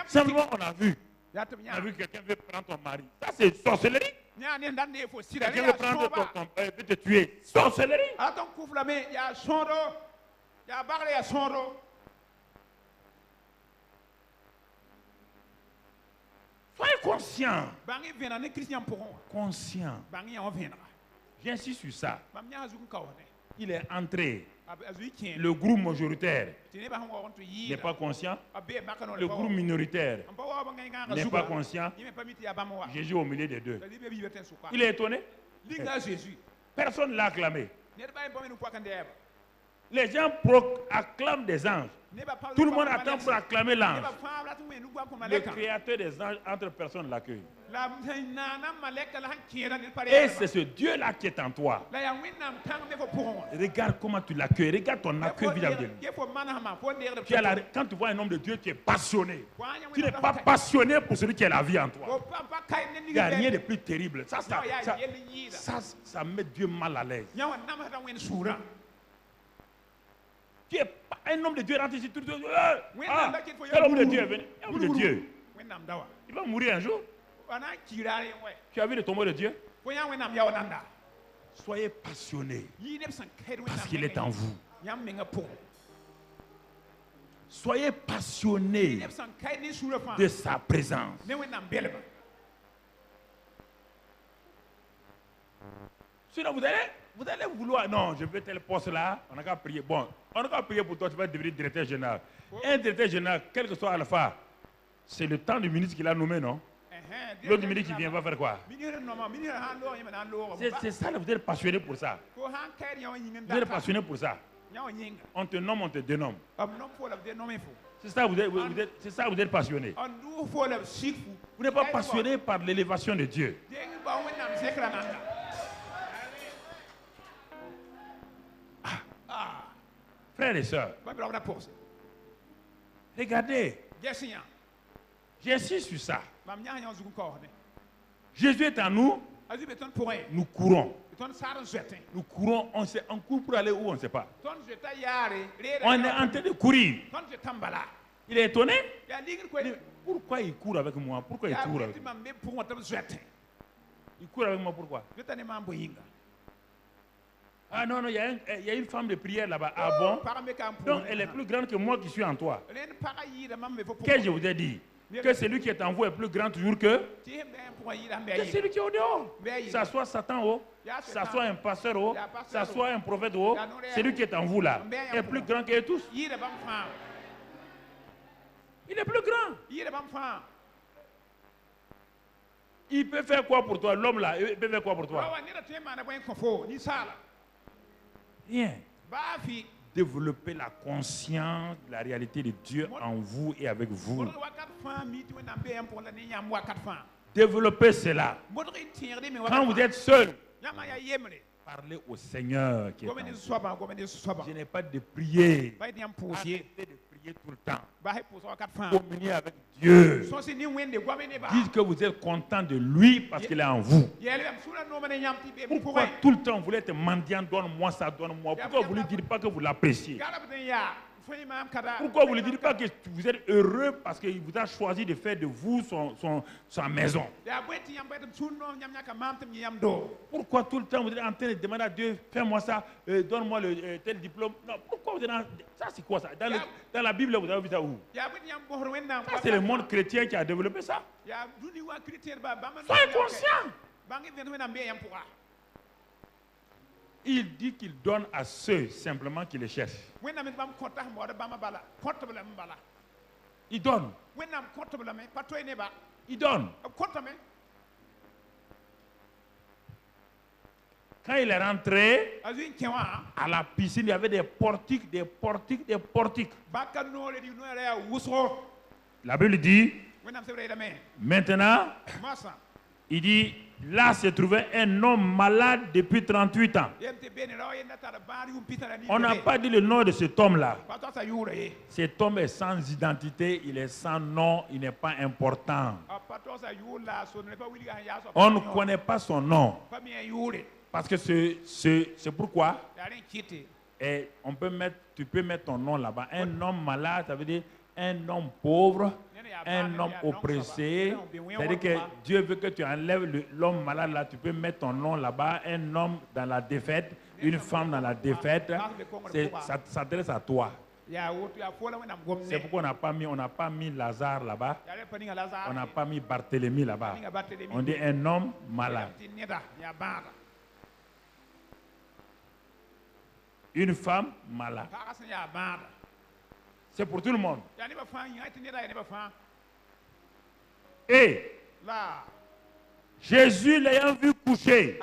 Simplement on a vu. On a vu que quelqu'un veut prendre ton mari. Ça c'est sorcellerie. Quelqu'un veut prendre ton veut te tuer. Sorcellerie. Soyez conscient. Conscient. J'insiste sur ça. Il est entré. Le groupe majoritaire n'est pas conscient. Le groupe minoritaire n'est pas conscient. Jésus au milieu des deux. Il est étonné. Personne ne l'a acclamé. Les gens acclament des anges. Tout le monde attend pour acclamer l'ange. Le créateur des anges, entre personnes l'accueille. Et c'est ce Dieu-là qui est en toi. Regarde comment tu l'accueilles. Regarde ton accueil vis-à-vis de lui. Quand tu vois un homme de Dieu, tu es passionné. Tu n'es pas passionné pour celui qui a la vie en toi. Il n'y a rien de plus terrible. Ça met Dieu mal à l'aise. Tu es un homme de Dieu rentre ici tout le temps. Quel homme de Dieu est venu? Un homme de Dieu. Il va mourir un jour. Tu as vu le tombeau de Dieu? Soyez passionnés parce qu'il est en vous. Soyez passionnés de sa présence. Sinon vous allez vouloir, non, je veux tel poste là, on n'a qu'à prier. Bon, on n'a qu'à prier pour toi, tu vas devenir directeur général. Un directeur général, quel que soit Alpha, c'est le temps du ministre qu'il a nommé, non? L'autre midi qui vient va faire quoi? C'est ça, vous êtes passionné pour ça. Vous êtes passionné pour ça. On te nomme, on te dénomme. C'est ça, c'est ça, vous êtes passionné. Vous n'êtes pas passionné par l'élévation de Dieu. Frères et sœurs, regardez, j'insiste sur ça. Jésus est en nous, nous courons. Nous courons, on court pour aller où on ne sait pas. On est en train de courir. Il est étonné. Pourquoi il court avec moi? Pourquoi il court avec moi? Il court avec moi, pourquoi? Ah non, non, il y a une femme de prière là-bas. Ah bon? Donc elle est plus grande que moi qui suis en toi. Qu'est-ce que je vous ai dit? Que celui qui est en vous est plus grand toujours que celui qui est au dehors. Ça soit Satan haut, ça soit un pasteur haut, ça soit un prophète haut, celui qui est en vous là est plus grand que tous. Il est plus grand. Il peut faire quoi pour toi? L'homme là, il peut faire quoi pour toi? Rien. Développer la conscience de la réalité de Dieu en vous et avec vous. Développez cela. Quand vous êtes seul, parlez au Seigneur qui est en vous. Je n'ai pas de prier. Arrêtez de prier tout le temps. Communiez avec Dieu. Dites que vous êtes content de lui parce qu'il est en vous. Pourquoi tout le temps vous voulez être mendiant, donne-moi ça, donne-moi. Pourquoi vous ne lui dites pas que vous l'appréciez? Pourquoi vous ne lui dites pas que vous êtes heureux parce qu'il vous a choisi de faire de vous sa maison? Pourquoi tout le temps vous êtes en train de demander à Dieu, fais-moi ça, donne-moi tel diplôme? Non, pourquoi vous êtes ça c'est quoi ça? Dans la Bible, vous avez vu ça où? Ça c'est le monde chrétien qui a développé ça. Soyez conscient. Il dit qu'il donne à ceux simplement qui les cherchent. Il donne. Il donne. Quand il est rentré à la piscine, il y avait des portiques, des portiques, des portiques. La Bible dit, maintenant, il dit, là se trouvait un homme malade depuis 38 ans. On n'a pas dit le nom de cet homme-là. Cet homme est sans identité, il est sans nom, il n'est pas important. On ne connaît pas son nom. Parce que c'est pourquoi et tu peux mettre ton nom là-bas. Un homme malade, ça veut dire un homme pauvre, un homme oppressé. C'est-à-dire que Dieu veut que tu enlèves l'homme malade là, tu peux mettre ton nom là-bas. Un homme dans la défaite, une femme dans la défaite. Ça s'adresse à toi. C'est pourquoi on n'a pas mis Lazare là-bas. On n'a pas mis Barthélemy là-bas. On dit un homme malade. Une femme malade. C'est pour tout le monde. Et Jésus l'ayant vu coucher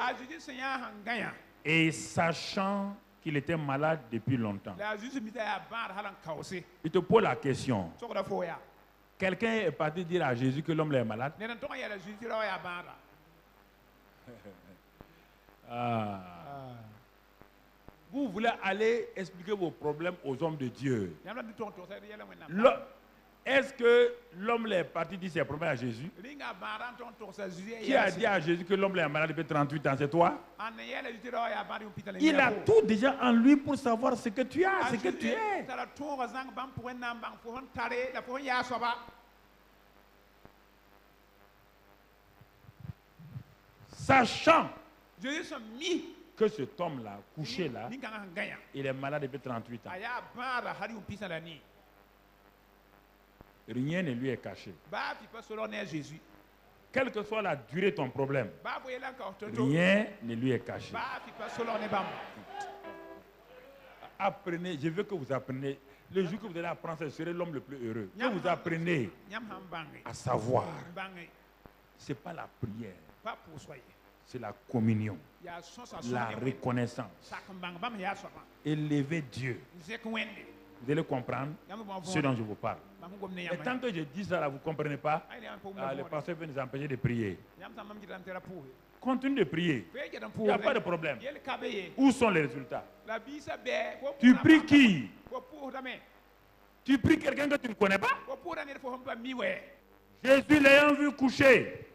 et sachant qu'il était malade depuis longtemps, il te pose la question. Quelqu'un est parti dire à Jésus que l'homme est malade? Vous voulez aller expliquer vos problèmes aux hommes de Dieu. Est-ce que l'homme est parti dire ses problèmes à Jésus? Qui a dit à Jésus que l'homme est malade depuis 38 ans? C'est toi? Il a tout déjà en lui pour savoir ce que tu as, ce que tu es. Sachant que cet homme-là, couché là, il est malade depuis 38 ans. Rien ne lui est caché. Quelle que soit la durée de ton problème, rien ne lui est caché. Apprenez, je veux que vous appreniez. Le jour que vous allez apprendre, ce serait l'homme le plus heureux. Que vous apprenez à savoir Ce n'est pas la prière. C'est la communion, la reconnaissance. Élever Dieu. Vous allez comprendre ce dont je vous parle. Et tant que je dis ça, vous ne comprenez pas, le pasteur veut nous empêcher de prier. Continue de prier. Il n'y a pas de problème. Où sont les résultats? Tu pries qui? Tu pries quelqu'un que tu ne connais pas? Jésus l'ayant vu coucher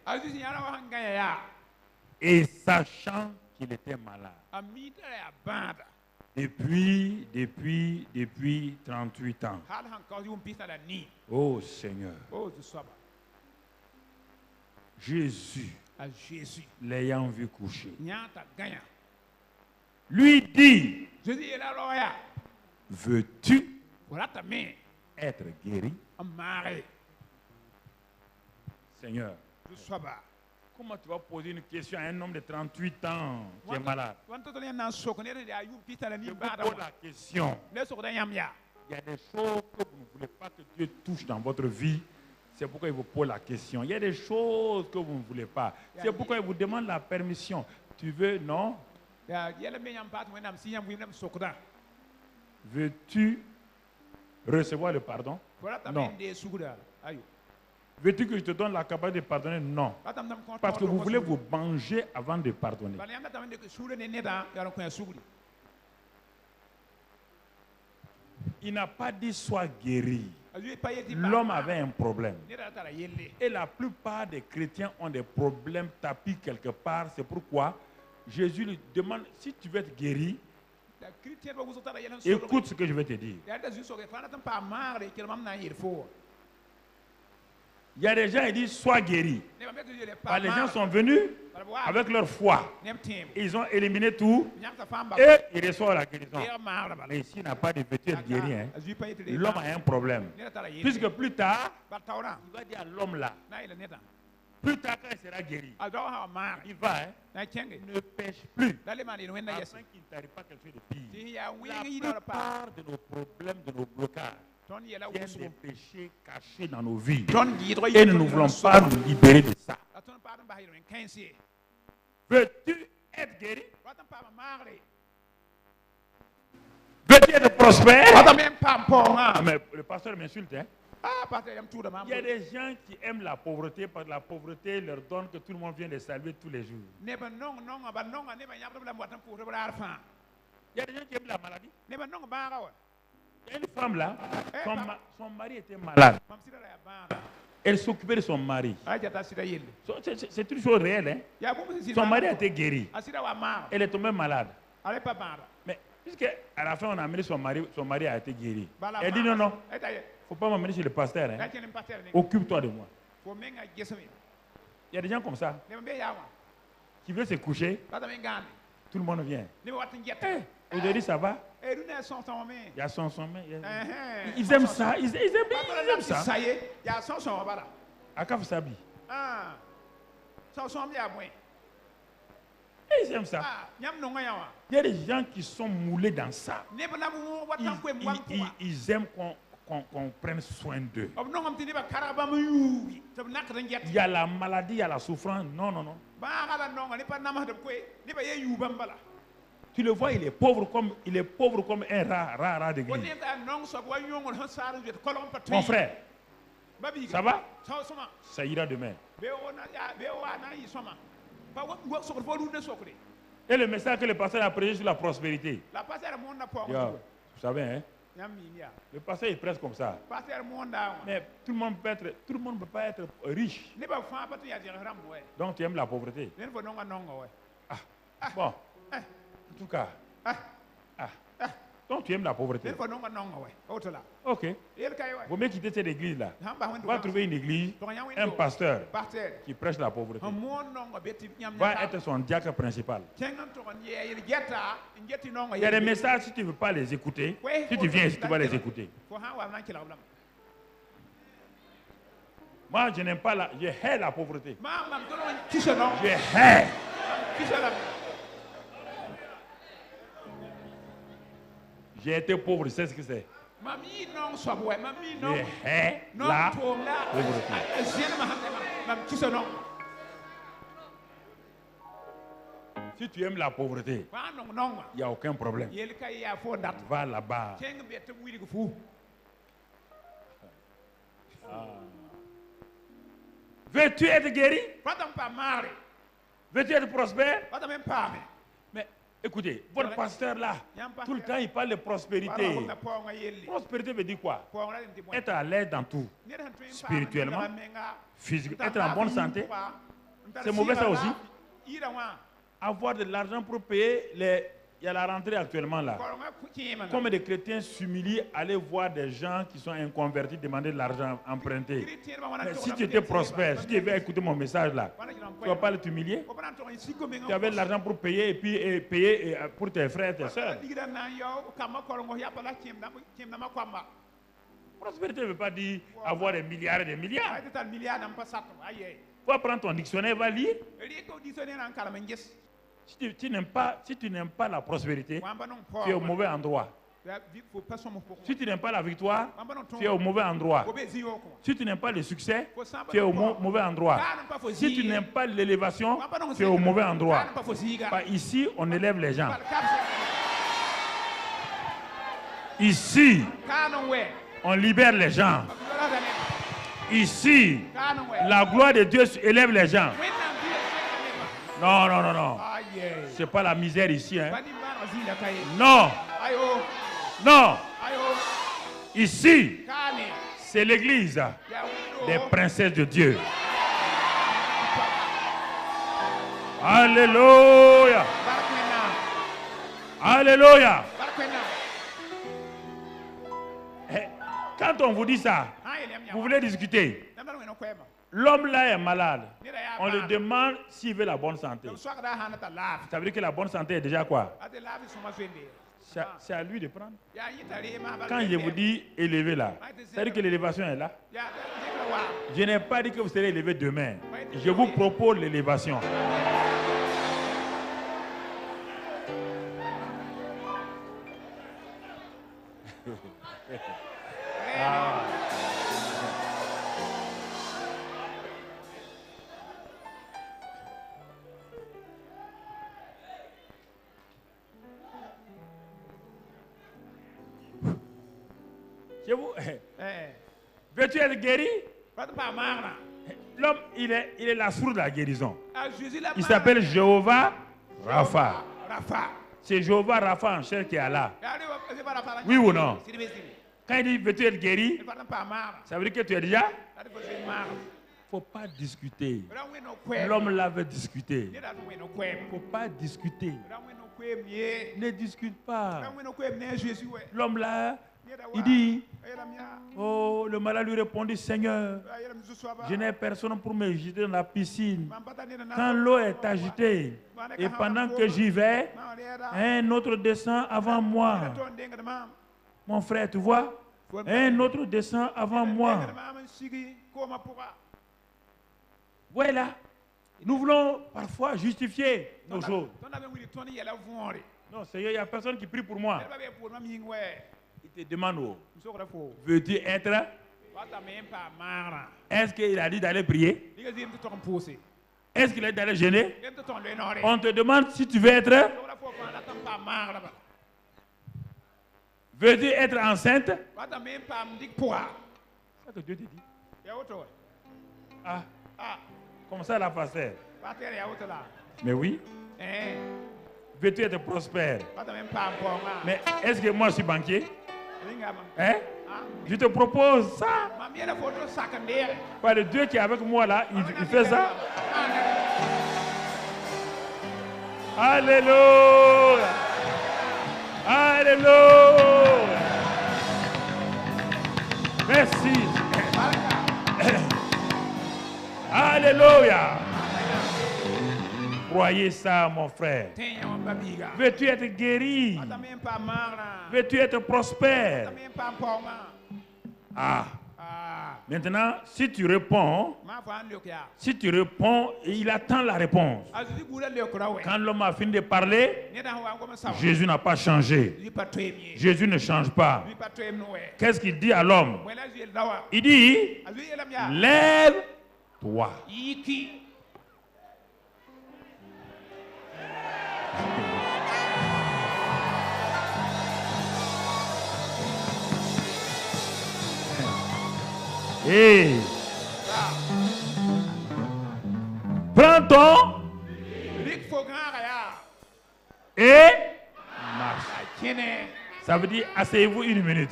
et sachant qu'il était malade depuis 38 ans. Oh Seigneur. Jésus l'ayant vu coucher lui dit, veux-tu être guéri? Seigneur, comment tu vas poser une question à un homme de 38 ans qui est malade? Je vous pose la question. Il y a des choses que vous ne voulez pas que Dieu touche dans votre vie. C'est pourquoi il vous pose la question. Il y a des choses que vous ne voulez pas. C'est pourquoi il vous demande la permission. Tu veux, non? Veux-tu recevoir le pardon? Non. Veux-tu que je te donne la capacité de pardonner? Non. Parce que vous voulez vous manger avant de pardonner. Il n'a pas dit sois guéri. L'homme avait un problème. Et la plupart des chrétiens ont des problèmes tapis quelque part. C'est pourquoi Jésus lui demande, si tu veux être guéri, écoute ce que je vais te dire. Il y a des gens qui disent sois guéri. Les gens sont venus avec leur foi. Ils ont éliminé tout et ils reçoivent la guérison. Mais ici, il n'a pas de petit guéri. Hein. L'homme a un problème. Puisque plus tard, il va dire à l'homme là, plus tard quand il sera guéri, il va, ne pêche plus, afin qu'il ne t'arrive pas quelque chose de pire. La plupart de nos problèmes, de nos blocages, viennent des péchés cachés dans nos vies. Et nous ne voulons pas nous libérer de ça. Veux-tu être guéri? Veux-tu être prospère? Mais le pasteur m'insulte. Hein? Il y a des gens qui aiment la pauvreté parce que la pauvreté leur donne que tout le monde vient les saluer tous les jours. Il y a des gens qui aiment la maladie. Il y a une femme là, son mari était malade. Elle s'occupait de son mari. C'est une chose réelle. Hein? Son mari a été guéri. Elle est tombée malade. Mais puisque à la fin on a amené son mari a été guéri. Elle dit non, non. Il ne faut pas m'amener chez le pasteur. Hein? Occupe-toi de moi. Il y a des gens comme ça qui veulent se coucher. Tout le monde vient. Aujourd'hui, ça va? Il y a son sommet. Ils aiment ça. Ils aiment ça. Akaf Sabi. Ils aiment ça. Il y a des gens qui sont moulés dans ça. Ils aiment qu'on prenne soin d'eux. Il y a la maladie, il y a la souffrance. Non, non, non. Tu le vois, il est pauvre comme un rat d'église. Mon frère, ça va? Ça ira demain. Et le message que le pasteur a prêché sur la prospérité. Vous savez, hein? Le pasteur est presque comme ça. Mais tout le monde ne peut pas être riche. Donc tu aimes la pauvreté. Bon. En tout cas, donc tu aimes la pauvreté. Ok. Vaut mieux quitter cette église-là. Va trouver une église, un pasteur qui prêche la pauvreté. Va être son diacre principal. Il y a des messages, si tu ne veux pas les écouter, si tu viens ici, tu vas les écouter. Moi, je n'aime pas je hais la pauvreté. Je hais. J'ai été pauvre, je sais ce que c'est. Je hais la pauvreté. Si tu aimes la pauvreté, il n'y a aucun problème. Va là-bas. Veux-tu être guéri? Veux-tu être prospère? Mais écoutez, votre pasteur là, tout le temps il parle de prospérité. Prospérité veut dire quoi? Être à l'aise dans tout. Spirituellement, physiquement, être en bonne santé. C'est mauvais ça aussi. Avoir de l'argent pour payer les... Il y a la rentrée actuellement là. Comme des chrétiens s'humilient, aller voir des gens qui sont inconvertis, demander de l'argent emprunté. Mais si tu étais prospère, si tu veux écouter mon message là, tu ne vas pas t'humilier. Tu avais de l'argent pour payer et puis payer pour tes frères et tes soeurs. Prospérité ne veut pas dire avoir des milliards et des milliards. Va prendre ton dictionnaire, va lire. Si tu n'aimes pas la prospérité, tu es au mauvais endroit. Si tu n'aimes pas la victoire, tu es au mauvais endroit. Si tu n'aimes pas le succès, tu es au mauvais endroit. Si tu n'aimes pas l'élévation, tu es au mauvais endroit. Ici, on élève les gens. Ici, on libère les gens. Ici, la gloire de Dieu élève les gens. Non, non, non, non. C'est pas la misère ici. Hein. Non. Non. Ici, c'est l'église des princesses de Dieu. Alléluia. Alléluia. Quand on vous dit ça, vous voulez discuter. L'homme là est malade. On lui demande s'il veut la bonne santé. Ça veut dire que la bonne santé est déjà quoi? C'est à lui de prendre. Quand je vous dis élever là, ça veut dire que l'élévation est là. Je n'ai pas dit que vous serez élevé demain. Je vous propose l'élévation. Veux-tu être guéri? L'homme, il est la source de la guérison. Il s'appelle Jéhovah Rapha. C'est Jéhovah Rapha en chair qui est là. Oui ou non? Quand il dit veux-tu être guéri, ça veut dire que tu es déjà. Il ne faut pas discuter. L'homme là veut discuter. Il ne faut pas discuter. Ne discute pas. L'homme là, il dit, oh, le malade lui répondit, Seigneur, je n'ai personne pour me jeter dans la piscine. Quand l'eau est agitée, et pendant que j'y vais, un autre descend avant moi. Mon frère, tu vois, un autre descend avant moi. Voilà. Nous voulons parfois justifier nos choses. Non, Seigneur, il n'y a personne qui prie pour moi. Il te demande, veux-tu être? Est-ce qu'il a dit d'aller prier? Est-ce qu'il a dit d'aller jeûner? On te demande si tu veux être. Veux-tu être enceinte? C'est ce que Dieu te dit. Ah, comme ça la pasteur. Mais oui. Veux-tu être prospère? Mais est-ce que moi je suis banquier? Hein? Je te propose ça. Par le Dieu qui est avec moi là, il fait ça. Alléluia. Alléluia. Merci. Alléluia. Croyez ça, mon frère. Veux-tu être guéri? Veux-tu être prospère? Ah. Maintenant, si tu réponds, il attend la réponse. Quand l'homme a fini de parler, Jésus n'a pas changé. Jésus ne change pas. Qu'est-ce qu'il dit à l'homme? Il dit, lève-toi. Et prends ton et marche. Ça veut dire asseyez-vous une minute.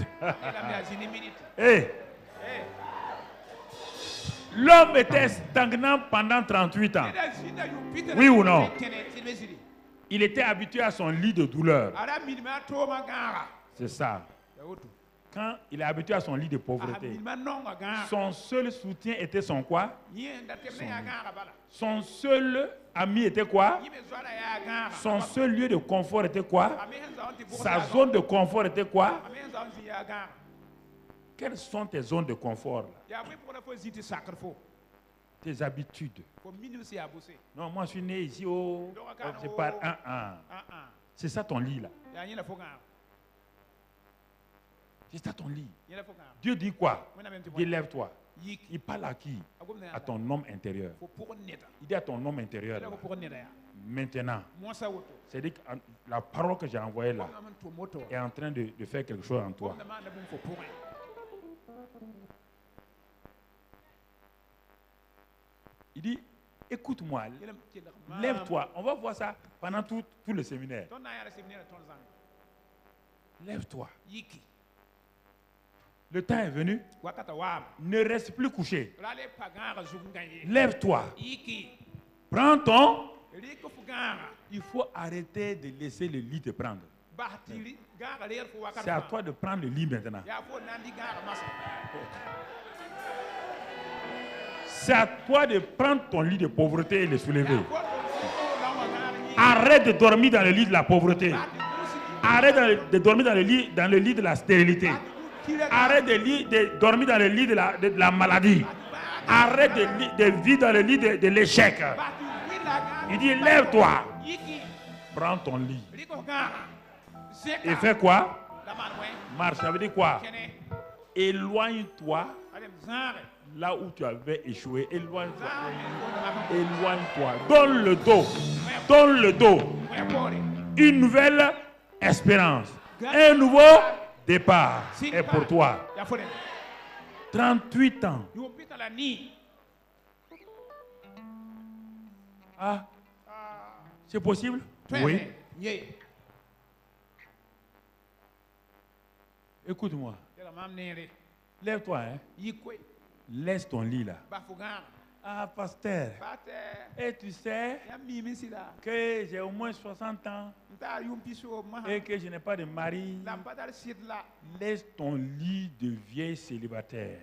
Hey. L'homme était stagnant pendant 38 ans. Oui ou non? Il était habitué à son lit de douleur. C'est ça. Quand il est habitué à son lit de pauvreté, son seul soutien était son quoi? Son seul ami était quoi? Son seul lieu de confort était quoi? Sa zone de confort était quoi? Quelles sont tes zones de confort là? Tes habitudes. Non, moi je suis né ici au... C'est par un. C'est ça ton lit là. C'est ça ton lit. Dieu dit quoi? Il dit lève-toi. Il parle à qui? À ton homme intérieur. Il dit à ton homme intérieur là, maintenant. C'est-à-dire que la parole que j'ai envoyée là est en train de faire quelque chose en toi. Il dit, écoute-moi, lève-toi. On va voir ça pendant tout le séminaire. Lève-toi. Le temps est venu. Ne reste plus couché. Lève-toi. Prends ton. Il faut arrêter de laisser le lit te prendre. C'est à toi de prendre le lit maintenant. C'est à toi de prendre ton lit de pauvreté et le soulever. Arrête de dormir dans le lit de la pauvreté. Arrête de dormir dans le lit de la stérilité. Arrête de dormir dans le lit de la maladie. Arrête de vivre dans le lit de l'échec. Il dit, lève-toi. Prends ton lit. Et fais quoi? Marche. Ça veut dire quoi? Éloigne-toi là où tu avais échoué. Éloigne-toi. Éloigne-toi. Donne le dos. Donne le dos. Une nouvelle espérance. Un nouveau départ est pour toi. 38 ans. Ah, c'est possible? Oui. Écoute-moi. Lève-toi, hein. Laisse ton lit là. Ah, pasteur. Et tu sais que j'ai au moins 60 ans et que je n'ai pas de mari. Laisse ton lit de vieille célibataire.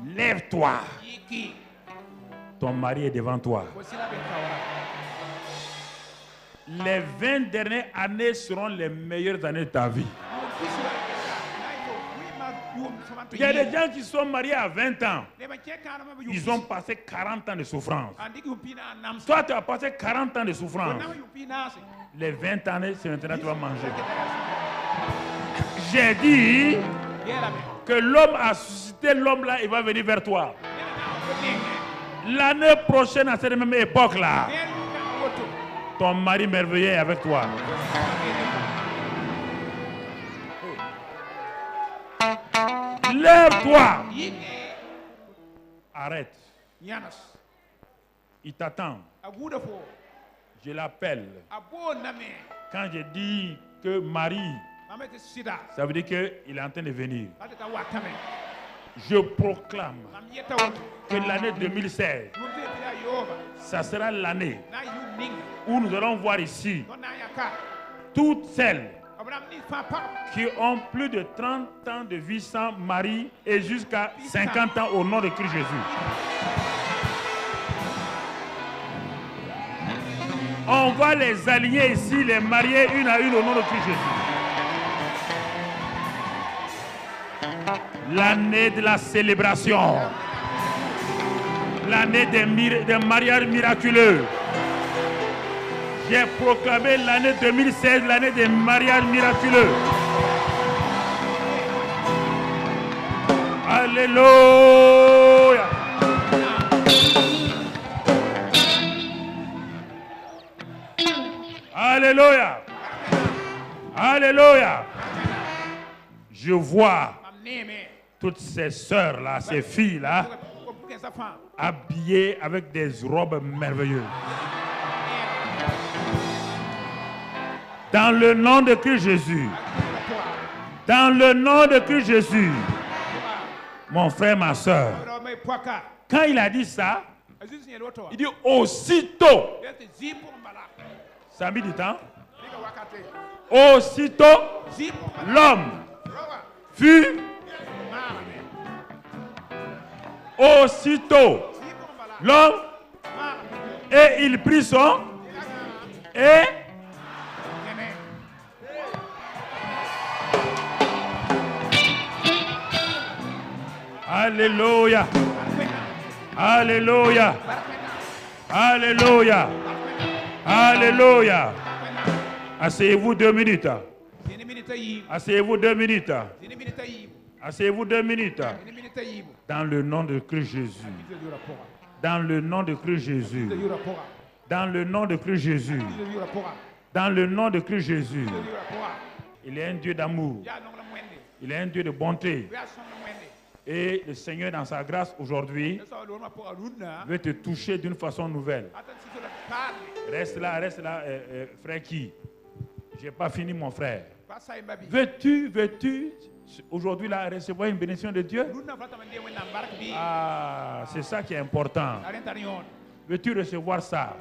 Lève-toi. Ton mari est devant toi. Les 20 dernières années seront les meilleures années de ta vie. Il y a des gens qui sont mariés à 20 ans. Ils ont passé 40 ans de souffrance. Toi, tu as passé 40 ans de souffrance. Les 20 années, c'est maintenant que tu vas manger. J'ai dit que l'homme a suscité l'homme là, il va venir vers toi. L'année prochaine, à cette même époque-là, ton mari merveilleux est avec toi. Lève-toi. Arrête. Il t'attend. Je l'appelle. Quand je dis que Marie, ça veut dire qu'il est en train de venir. Je proclame que l'année 2016, ça sera l'année où nous allons voir ici toutes celles qui ont plus de 30 ans de vie sans mari et jusqu'à 50 ans au nom de Christ Jésus. On va les aligner ici, les marier une à une au nom de Christ Jésus. L'année de la célébration, l'année des mariages miraculeux. J'ai proclamé l'année 2016, l'année des mariages miraculeux. Alléluia. Alléluia. Alléluia. Je vois toutes ces sœurs-là, ces filles-là, habillées avec des robes merveilleuses. Dans le nom de Christ Jésus. Dans le nom de Christ Jésus. Mon frère, ma soeur. Quand il a dit ça, il dit aussitôt. Ça a mis du temps. Aussitôt, l'homme fut. Aussitôt, l'homme, et il prit son, et Alléluia. Alléluia. Alléluia. Alléluia. Asseyez-vous 2 minutes. Asseyez-vous 2 minutes. Asseyez-vous 2 minutes. Dans le nom de Christ Jésus. Dans le nom de Christ Jésus. Dans le nom de Christ Jésus. Dans le nom de Christ Jésus. Il est un Dieu d'amour. Il est un Dieu de bonté. Et le Seigneur, dans sa grâce aujourd'hui, veut te toucher d'une façon nouvelle. Reste là, frère qui? Je n'ai pas fini, mon frère. Veux-tu, aujourd'hui, là, recevoir une bénédiction de Dieu? Ah, c'est ça qui est important. Veux-tu recevoir ça?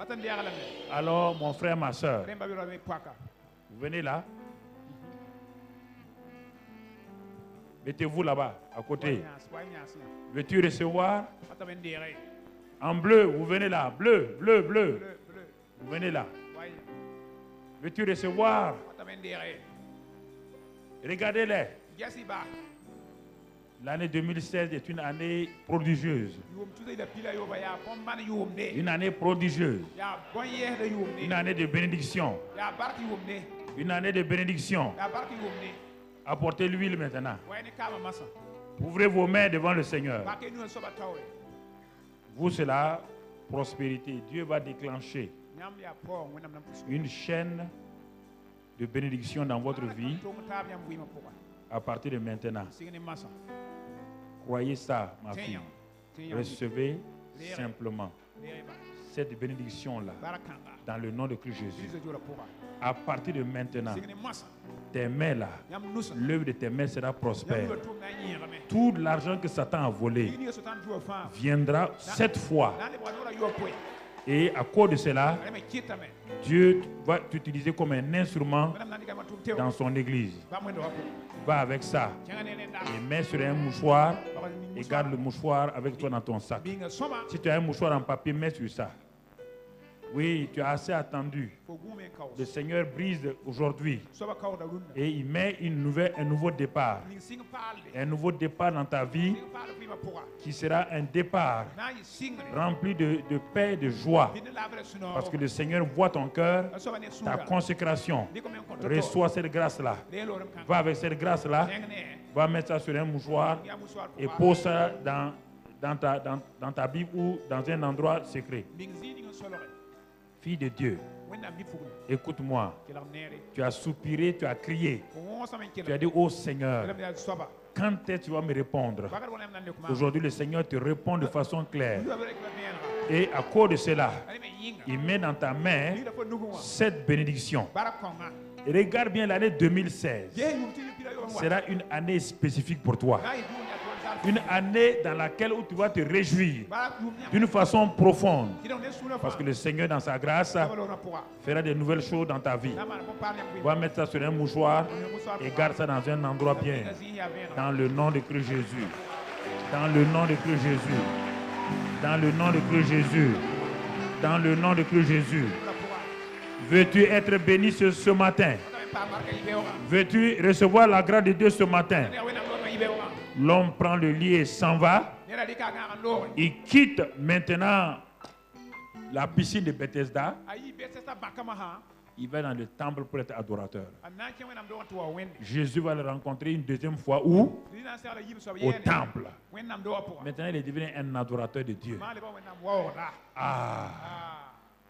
Alors, mon frère, ma soeur, vous venez là. Mettez-vous là-bas, à côté. Veux-tu recevoir? En bleu, vous venez là. Bleu. Vous venez là. Veux-tu recevoir? Regardez-les. L'année 2016 est une année prodigieuse. Une année prodigieuse. Une année de bénédiction. Une année de bénédiction. Apportez l'huile maintenant. Ouvrez vos mains devant le Seigneur. Vous, c'est la prospérité. Dieu va déclencher une chaîne de bénédiction dans votre vie à partir de maintenant. Croyez ça, ma fille. Recevez simplement cette bénédiction-là dans le nom de Christ Jésus. À partir de maintenant, tes mains là, l'œuvre de tes mains sera prospère. Tout l'argent que Satan a volé viendra cette fois. Et à cause de cela, Dieu va t'utiliser comme un instrument dans son église. Va avec ça et mets sur un mouchoir et garde le mouchoir avec toi dans ton sac. Si tu as un mouchoir en papier, mets sur ça. Oui, tu as assez attendu. Le Seigneur brise aujourd'hui et il met un nouveau départ. Un nouveau départ dans ta vie qui sera un départ rempli de paix et de joie. Parce que le Seigneur voit ton cœur, ta consécration. Reçois cette grâce-là. Va avec cette grâce-là. Va mettre ça sur un mouchoir et pose ça dans ta Bible ou dans un endroit secret. Fille de Dieu, écoute-moi. Tu as soupiré, tu as crié. Tu as dit, oh Seigneur, quand est-ce que tu vas me répondre? Aujourd'hui, le Seigneur te répond de façon claire. Et à cause de cela, il met dans ta main cette bénédiction. Et regarde bien l'année 2016. Sera une année spécifique pour toi. Une année dans laquelle tu vas te réjouir d'une façon profonde. Parce que le Seigneur, dans sa grâce, fera de nouvelles choses dans ta vie. Va mettre ça sur un mouchoir et garde ça dans un endroit bien. Dans le nom de Christ Jésus. Dans le nom de Christ Jésus. Dans le nom de Christ Jésus. Dans le nom de Christ Jésus. Veux-tu être béni ce matin? Veux-tu recevoir la grâce de Dieu ce matin? L'homme prend le lit et s'en va. Il quitte maintenant la piscine de Bethesda. Il va dans le temple pour être adorateur. Jésus va le rencontrer une deuxième fois où? Au temple. Maintenant, il est devenu un adorateur de Dieu. Ah.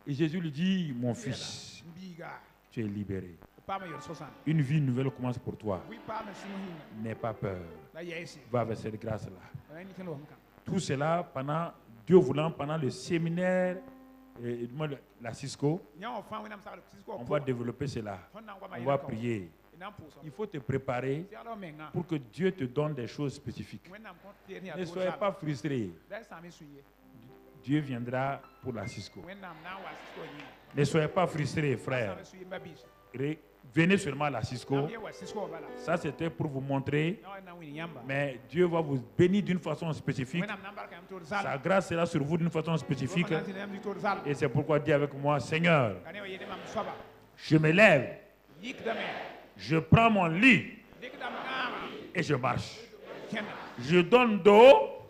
Et Jésus lui dit, mon fils, Tu es libéré. Une vie nouvelle commence pour toi. N'aie pas peur. Va avec cette grâce-là. Tout cela, pendant, Dieu voulant, pendant le séminaire, la Cisco, on va développer cela. On va prier. Il faut te préparer pour que Dieu te donne des choses spécifiques. Ne soyez pas frustrés. Dieu viendra pour la Cisco. Ne soyez pas frustrés, frères. Venez seulement à la Cisco. Ça, c'était pour vous montrer. Mais Dieu va vous bénir d'une façon spécifique. Sa grâce sera sur vous d'une façon spécifique. Et c'est pourquoi dis avec moi, Seigneur, je me lève. Je prends mon lit et je marche. Je donne d'eau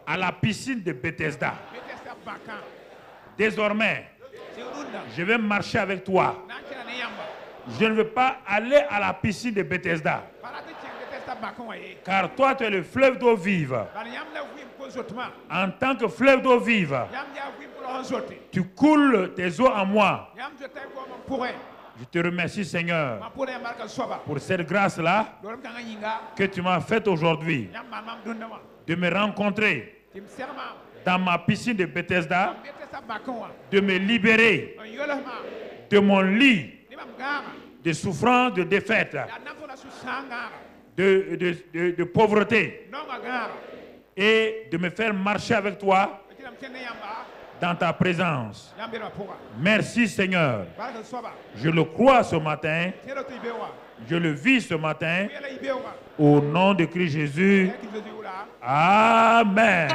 à la piscine de Bethesda. Désormais, je vais marcher avec toi. Je ne veux pas aller à la piscine de Bethesda. Car toi, tu es le fleuve d'eau vive. En tant que fleuve d'eau vive, tu coules tes eaux en moi. Je te remercie, Seigneur, pour cette grâce-là que tu m'as faite aujourd'hui, de me rencontrer dans ma piscine de Bethesda, de me libérer de mon lit de souffrance, de défaite, de pauvreté, et de me faire marcher avec toi dans ta présence. Merci, Seigneur. Je le crois ce matin. Je le vis ce matin. Au nom de Christ Jésus. Amen.